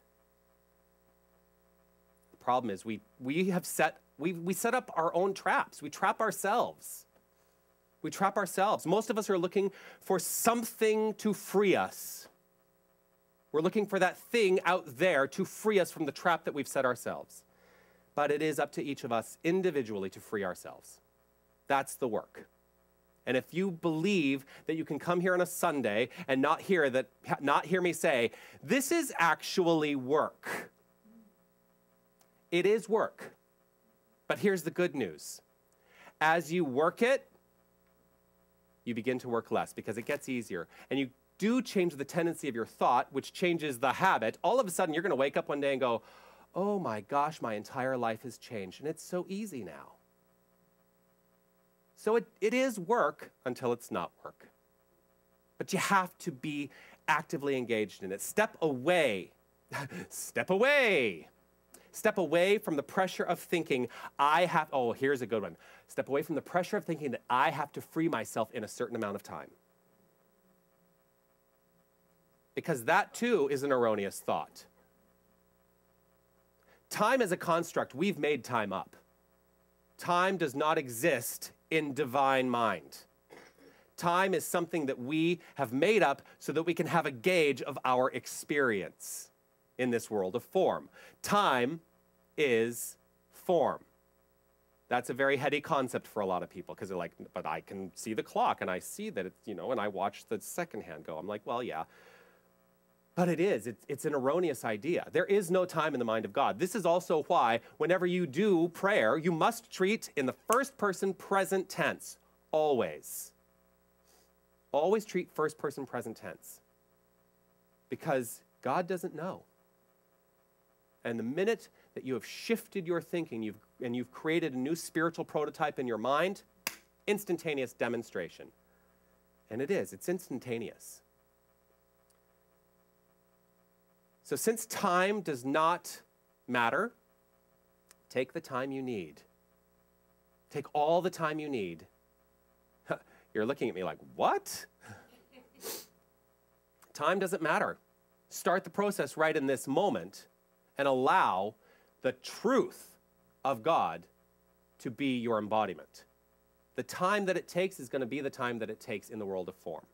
The problem is we set up our own traps. We trap ourselves. We trap ourselves. Most of us are looking for something to free us. We're looking for that thing out there to free us from the trap that we've set ourselves. But it is up to each of us individually to free ourselves. That's the work. And if you believe that you can come here on a Sunday and not hear me say, this is actually work. It is work. But here's the good news. As you work it, you begin to work less because it gets easier. And you do change the tendency of your thought, which changes the habit. All of a sudden, you're going to wake up one day and go, oh my gosh, my entire life has changed. And it's so easy now. So it is work until it's not work. But you have to be actively engaged in it. Step away. Step away. Step away from the pressure of thinking, here's a good one. Step away from the pressure of thinking that I have to free myself in a certain amount of time. Because that too is an erroneous thought. Time is a construct. We've made time up. Time does not exist in divine mind. Time is something that we have made up so that we can have a gauge of our experience in this world of form. Time is form. That's a very heady concept for a lot of people because they're like, but I can see the clock and I see that it's, and I watch the second hand go. I'm like, well, yeah. But it's an erroneous idea. There is no time in the mind of God. This is also why whenever you do prayer, you must treat in the first person present tense, always. Always treat first person present tense. Because God doesn't know. And the minute that you have shifted your thinking you've created a new spiritual prototype in your mind, instantaneous demonstration. And it's instantaneous. So since time does not matter, take the time you need. Take all the time you need. You're looking at me like, what? Time doesn't matter. Start the process right in this moment and allow the truth of God to be your embodiment. The time that it takes is going to be the time that it takes in the world of form.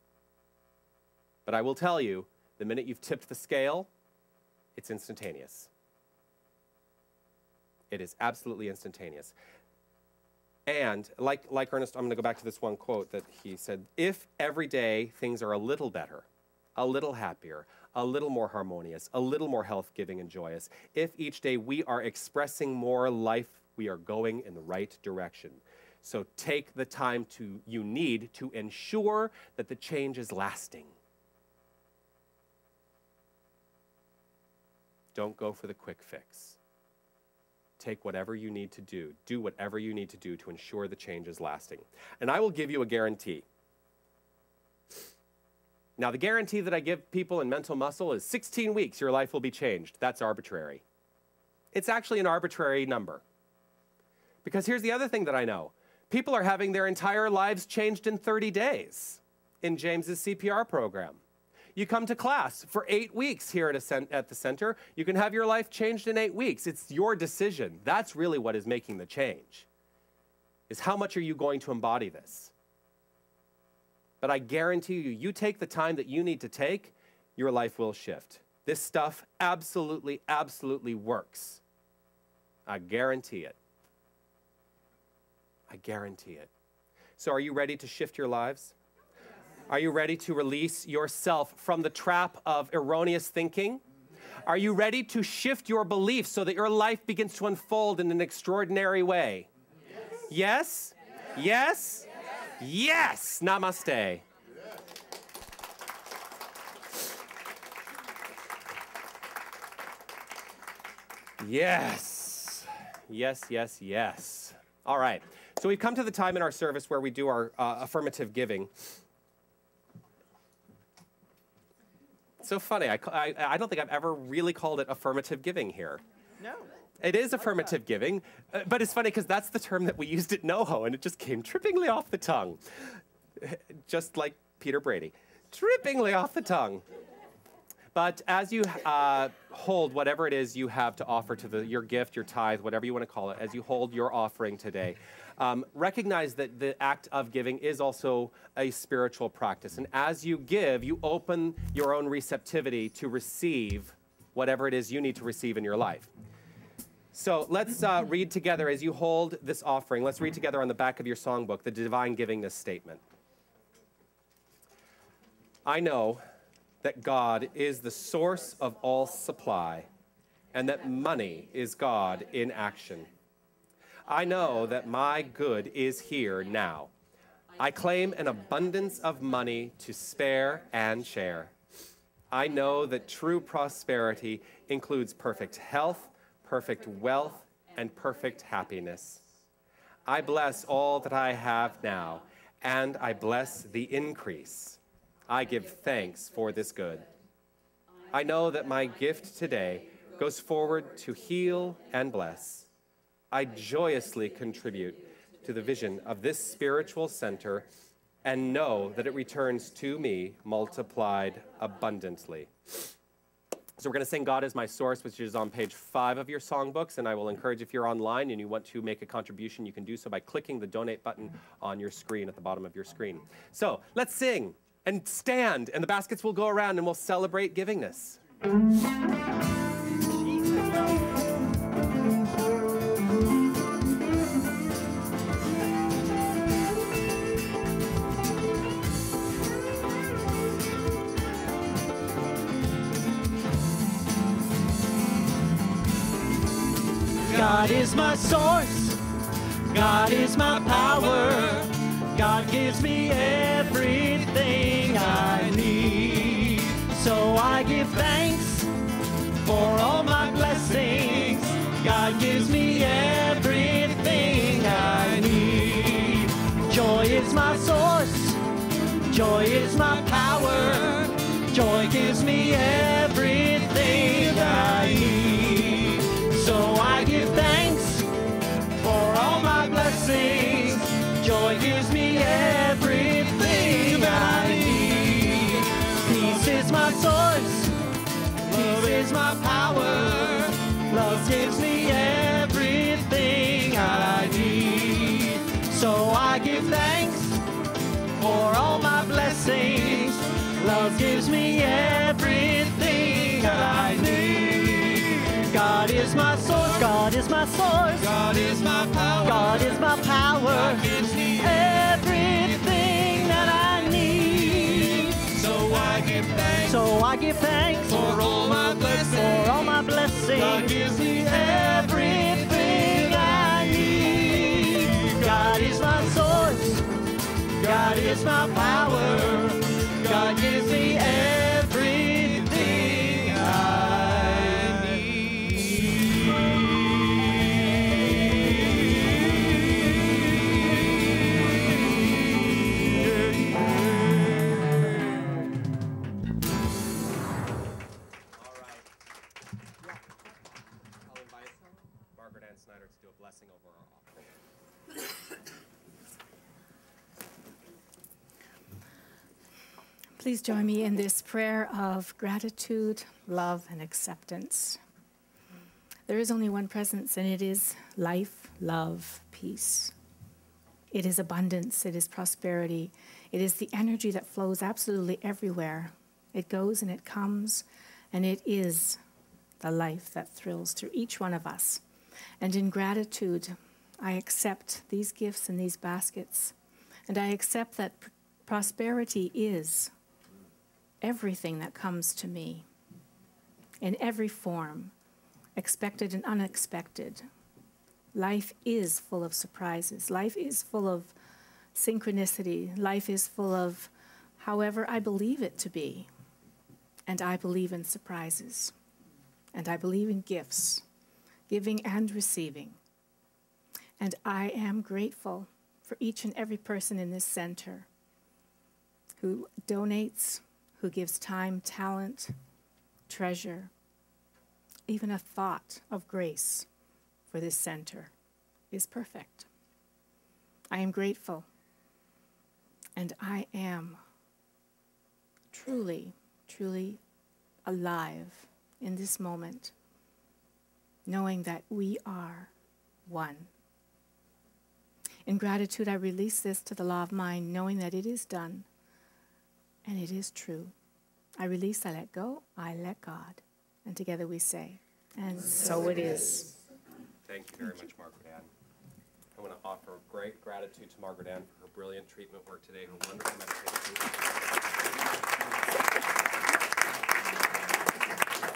But I will tell you, the minute you've tipped the scale, it's instantaneous. It is absolutely instantaneous. And like Ernest, I'm going to go back to this one quote that he said, if every day things are a little better, a little happier, a little more harmonious, a little more health-giving and joyous, if each day we are expressing more life, we are going in the right direction. So take the time you need to ensure that the change is lasting. Don't go for the quick fix. Take whatever you need to do. Do whatever you need to do to ensure the change is lasting. And I will give you a guarantee. Now, the guarantee that I give people in Mental Muscle is 16 weeks, your life will be changed. That's arbitrary. It's actually an arbitrary number. Because here's the other thing that I know. People are having their entire lives changed in 30 days in James's CPR program. You come to class for 8 weeks here at the center. You can have your life changed in 8 weeks. It's your decision. That's really what is making the change, is how much are you going to embody this? But I guarantee you, you take the time that you need to take, your life will shift. This stuff absolutely, absolutely works. I guarantee it. I guarantee it. So are you ready to shift your lives? Are you ready to release yourself from the trap of erroneous thinking? Are you ready to shift your beliefs so that your life begins to unfold in an extraordinary way? Yes? Yes? Yes! Namaste. Yes. Yes, yes, yes. All right. So we've come to the time in our service where we do our affirmative giving. So funny. I don't think I've ever really called it affirmative giving here. No. It is affirmative giving, but it's funny because that's the term that we used at NoHo, and it just came trippingly off the tongue. Just like Peter Brady. Trippingly off the tongue. But as you hold whatever it is you have to offer to your gift, your tithe, whatever you want to call it, as you hold your offering today, recognize that the act of giving is also a spiritual practice. And as you give, you open your own receptivity to receive whatever it is you need to receive in your life. So let's read together as you hold this offering. Let's read together on the back of your songbook the divine givingness statement. I know that God is the source of all supply, and that money is God in action. I know that my good is here now. I claim an abundance of money to spare and share. I know that true prosperity includes perfect health, perfect wealth, and perfect happiness. I bless all that I have now, and I bless the increase. I give thanks for this good. I know that my gift today goes forward to heal and bless. I joyously contribute to the vision of this spiritual center and know that it returns to me multiplied abundantly. So we're going to sing God is My Source, which is on page 5 of your songbooks, and I will encourage if you're online and you want to make a contribution, you can do so by clicking the donate button on your screen at the bottom of your screen. So let's sing. And stand, and the baskets will go around, and we'll celebrate givingness. God is my source. God is my power. God gives me everything I need. So I give thanks for all my blessings. God gives me everything I need. Joy is my source. Joy is my power. Joy gives me everything I need. So I give thanks for all my blessings. Joy gives me everything I need. Peace is my source. Love is my power. Love gives me everything I need. So I give thanks for all my blessings. Love gives me everything I need. God is my source. God is my source. God is my power. God is my power. God gives me everything that I need. So I give thanks. So I give thanks for all my blessings. For all my blessings. God gives me everything I need. God is my source. God is my power. God gives me everything I need. All right. I'll invite Margaret Ann Snyder to do a blessing over our offering. Please join me in this prayer of gratitude, love, and acceptance. There is only one presence, and it is life, love, peace. It is abundance. It is prosperity. It is the energy that flows absolutely everywhere. It goes and it comes, and it is the life that thrills through each one of us. And in gratitude, I accept these gifts and these baskets, and I accept that prosperity is everything that comes to me in every form, expected and unexpected. Life is full of surprises. Life is full of synchronicity. Life is full of however I believe it to be. And I believe in surprises. And I believe in gifts, giving and receiving. And I am grateful for each and every person in this center who donates, who gives time, talent, treasure, even a thought of grace for this center is perfect. I am grateful, and I am truly, truly alive in this moment, knowing that we are one. In gratitude, I release this to the law of mind, knowing that it is done and it is true. I release, I let go, I let God. And together we say, and so it is. Thank you very much, Margaret Ann. I want to offer great gratitude to Margaret Ann for her brilliant treatment work today, her wonderful meditation.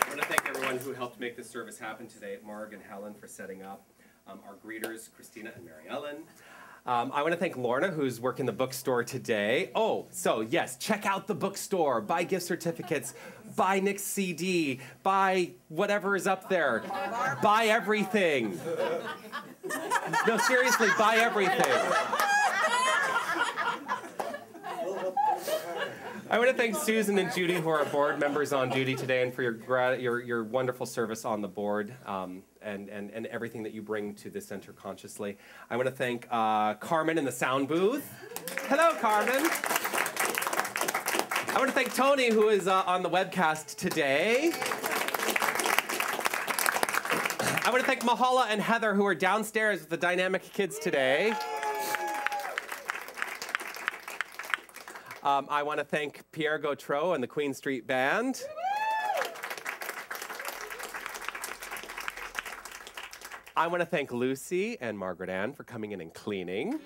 I want to thank everyone who helped make this service happen today, Marg and Helen for setting up, our greeters, Christina and Mary Ellen. I want to thank Lorna, who's working the bookstore today. Oh, so yes, check out the bookstore. Buy gift certificates. Buy Nick's CD. Buy whatever is up there. Buy everything. No, seriously, buy everything. I want to thank Susan and Judy, who are board members on duty today, and for your wonderful service on the board and everything that you bring to the center consciously. I want to thank Carmen in the sound booth. Hello, Carmen. I want to thank Tony, who is on the webcast today. I want to thank Mahala and Heather, who are downstairs with the dynamic kids today. I want to thank Pierre Gautreau and the Queen Street Band. I want to thank Lucy and Margaret Ann for coming in and cleaning.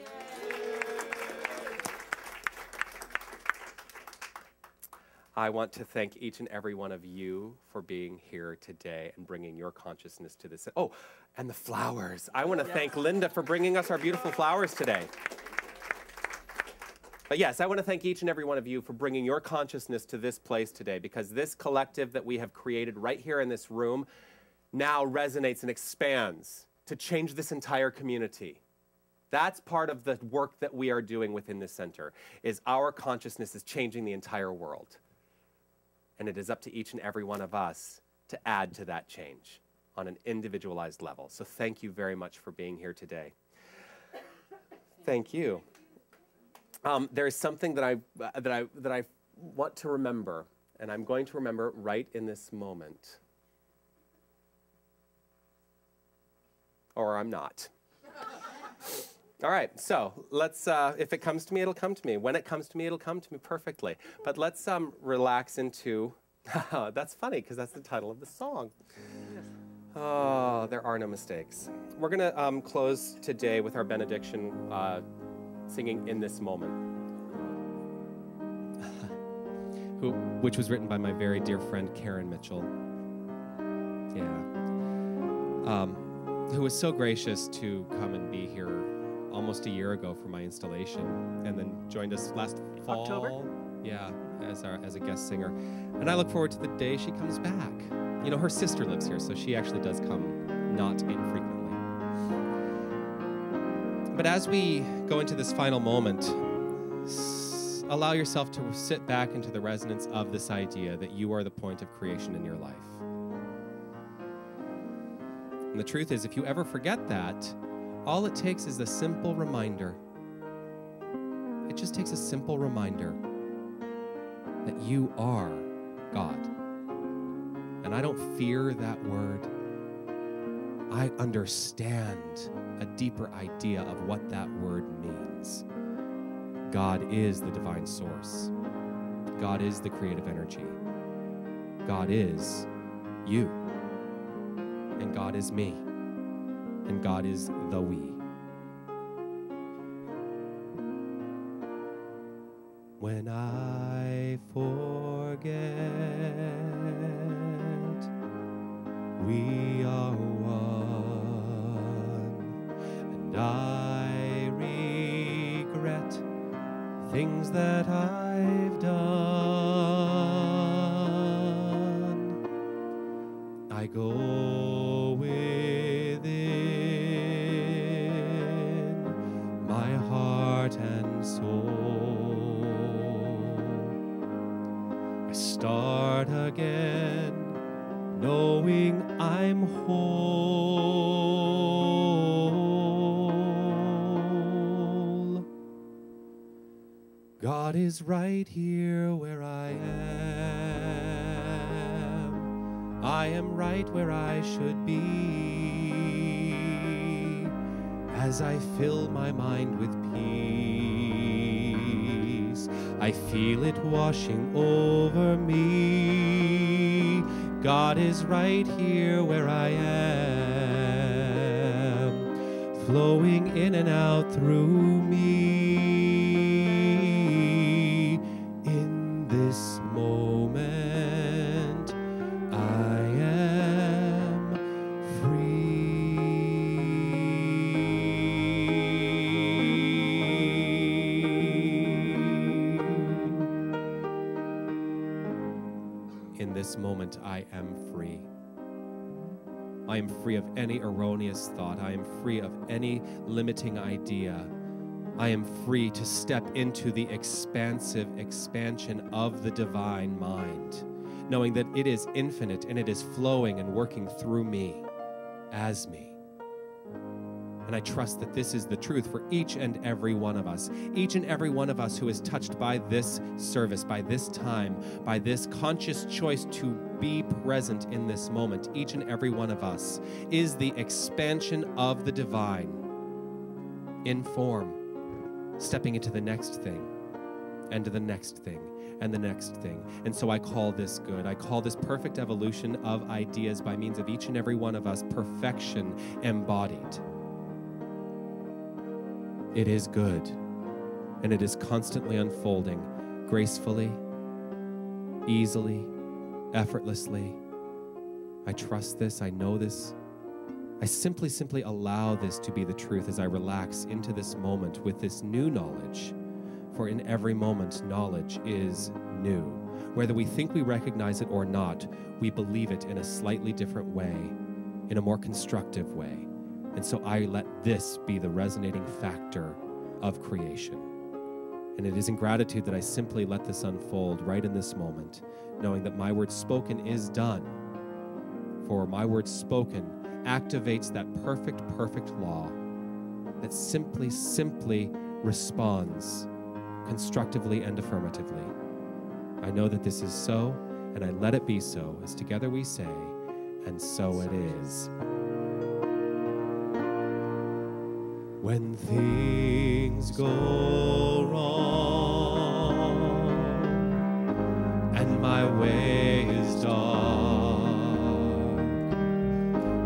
I want to thank each and every one of you for being here today and bringing your consciousness to this. Oh, and the flowers. I want to thank Linda for bringing us our beautiful flowers today. But yes, I want to thank each and every one of you for bringing your consciousness to this place today, because this collective that we have created right here in this room now resonates and expands to change this entire community. That's part of the work that we are doing within this center, is our consciousness is changing the entire world. And it is up to each and every one of us to add to that change on an individualized level. So thank you very much for being here today. Thank you. There is something that I want to remember, and I'm going to remember right in this moment. Or I'm not. All right, so let's, if it comes to me, it'll come to me. When it comes to me, it'll come to me perfectly. But let's relax into, that's funny, because that's the title of the song. Oh, there are no mistakes. We're going to close today with our benediction, singing In This Moment. Which was written by my very dear friend, Karen Mitchell. Yeah. Who was so gracious to come and be here almost a year ago for my installation, and then joined us last fall. October? Yeah, as a guest singer. And I look forward to the day she comes back. You know, her sister lives here, so she actually does come not infrequently. But as we go into this final moment, allow yourself to sit back into the resonance of this idea that you are the point of creation in your life. And the truth is, if you ever forget that, all it takes is a simple reminder. It just takes a simple reminder that you are God. And I don't fear that word. I understand a deeper idea of what that word means. God is the divine source. God is the creative energy. God is you. And God is me. And God is the we. When I forget we are one, things that I've done. I go within my heart and soul. I start again, knowing I'm whole. God is right here where I am. I am right where I should be. As I fill my mind with peace, I feel it washing over me. God is right here where I am, flowing in and out through me. In this moment, I am free. In this moment, I am free. I am free of any erroneous thought. I am free of any limiting idea. I am free to step into the expansive expansion of the divine mind, knowing that it is infinite and it is flowing and working through me, as me. And I trust that this is the truth for each and every one of us. Each and every one of us who is touched by this service, by this time, by this conscious choice to be present in this moment. Each and every one of us is the expansion of the divine in form, stepping into the next thing, and to the next thing, and the next thing. And so I call this good. I call this perfect evolution of ideas by means of each and every one of us, perfection embodied. It is good, and it is constantly unfolding, gracefully, easily, effortlessly. I trust this, I know this. I simply allow this to be the truth as I relax into this moment with this new knowledge. For in every moment, knowledge is new. Whether we think we recognize it or not, we believe it in a slightly different way, in a more constructive way. And so I let this be the resonating factor of creation. And it is in gratitude that I simply let this unfold right in this moment, knowing that my word spoken is done. For my word spoken activates that perfect law that simply responds constructively and affirmatively. I know that this is so, and I let it be so, as together we say, and so it is. When things go wrong and my way is dark,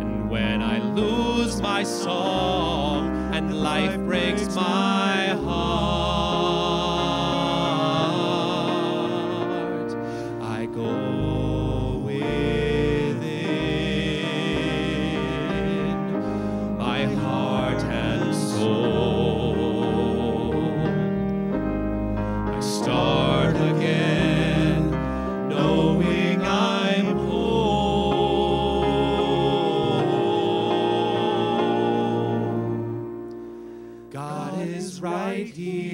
and when I lose my song and life breaks my heart, I go within my heart and I start again, knowing I'm whole. God is right here.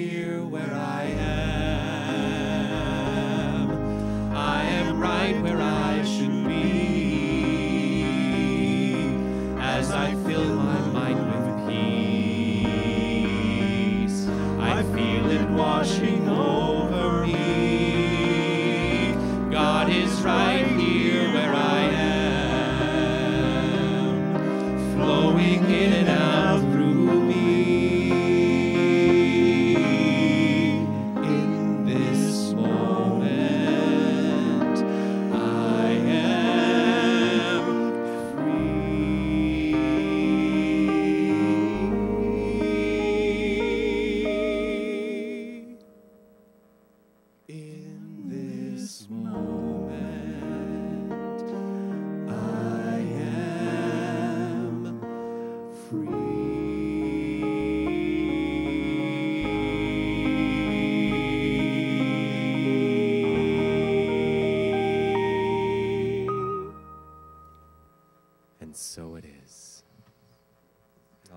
And so it is.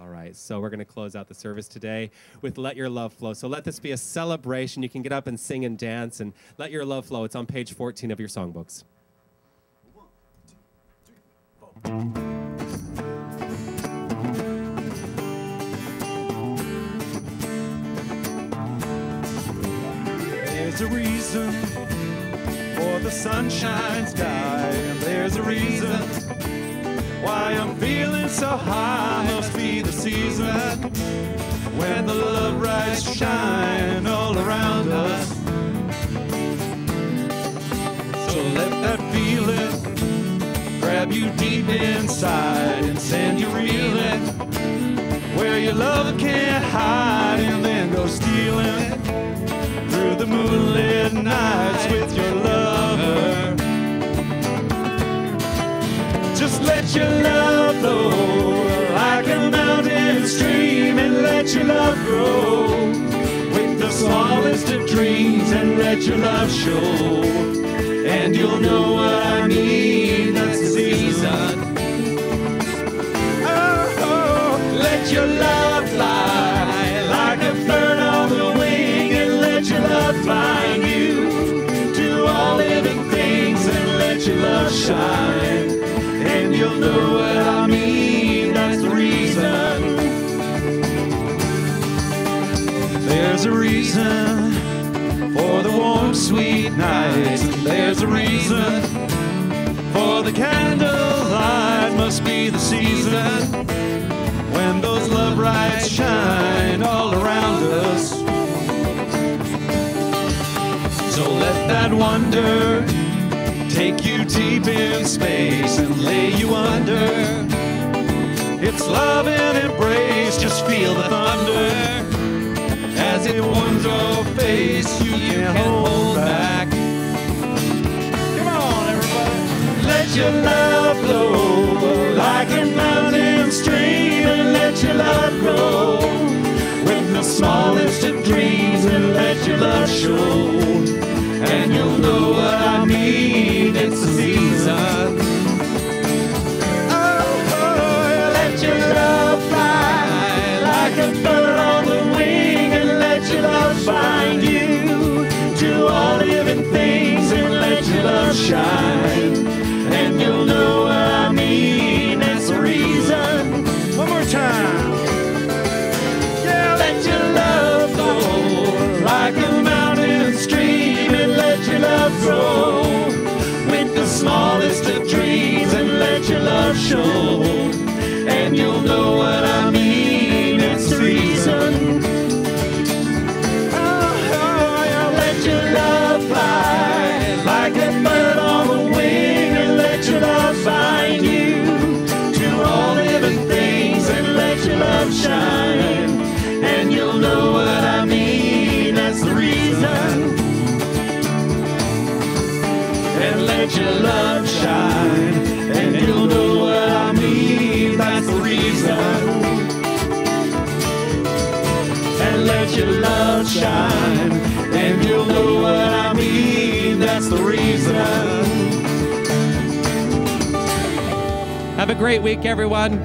All right, so we're going to close out the service today with Let Your Love Flow. So let this be a celebration. You can get up and sing and dance and let your love flow. It's on page 14 of your songbooks. 1, 2, 3, 4. There's a reason for the sunshine sky, and there's a reason why I'm feeling so high. Must be the season when the love rays shine all around us. So let that feeling grab you deep inside and send you reeling where your love can't hide, and then go stealing through the moonlit nights with your lover. Just let your love flow like a mountain stream, and let your love grow with the smallest of dreams, and let your love show, and you'll know what I mean. That's the season. Oh, let your love fly like a bird on the wing, and let your love find you to all living things, and let your love shine, and you'll know what I mean. That's the reason. There's a reason for the warm, sweet nights, and there's a reason for the candlelight. Must be the season when those love lights shine all around us. So let that wonder take you deep in space and lay you under its love and embrace. Just feel the thunder as it warms your face. You can't hold back. Come on, everybody. Let your love flow like a mountain stream, and let your love grow with the smallest of dreams, and let your love show, and you'll know what I mean. It's the season. Oh, let your love fly like a bird on the wing, and let your love find you to all living things, and let your love shine, and you'll know what I mean. That's the reason. One more time. Yeah, let your love flow like a mountain stream, and let your love grow with the smallest of dreams, and let your love show, and you'll know what I mean. It's the reason. Oh, let your love fly like a bird on the wing, and let your love find you to all living things, and let your love shine, and you'll know what I mean. That's the reason. And let your love shine, and you'll know what I mean. That's the reason. And let your love shine, and you'll know what I mean. That's the reason. Have a great week, everyone.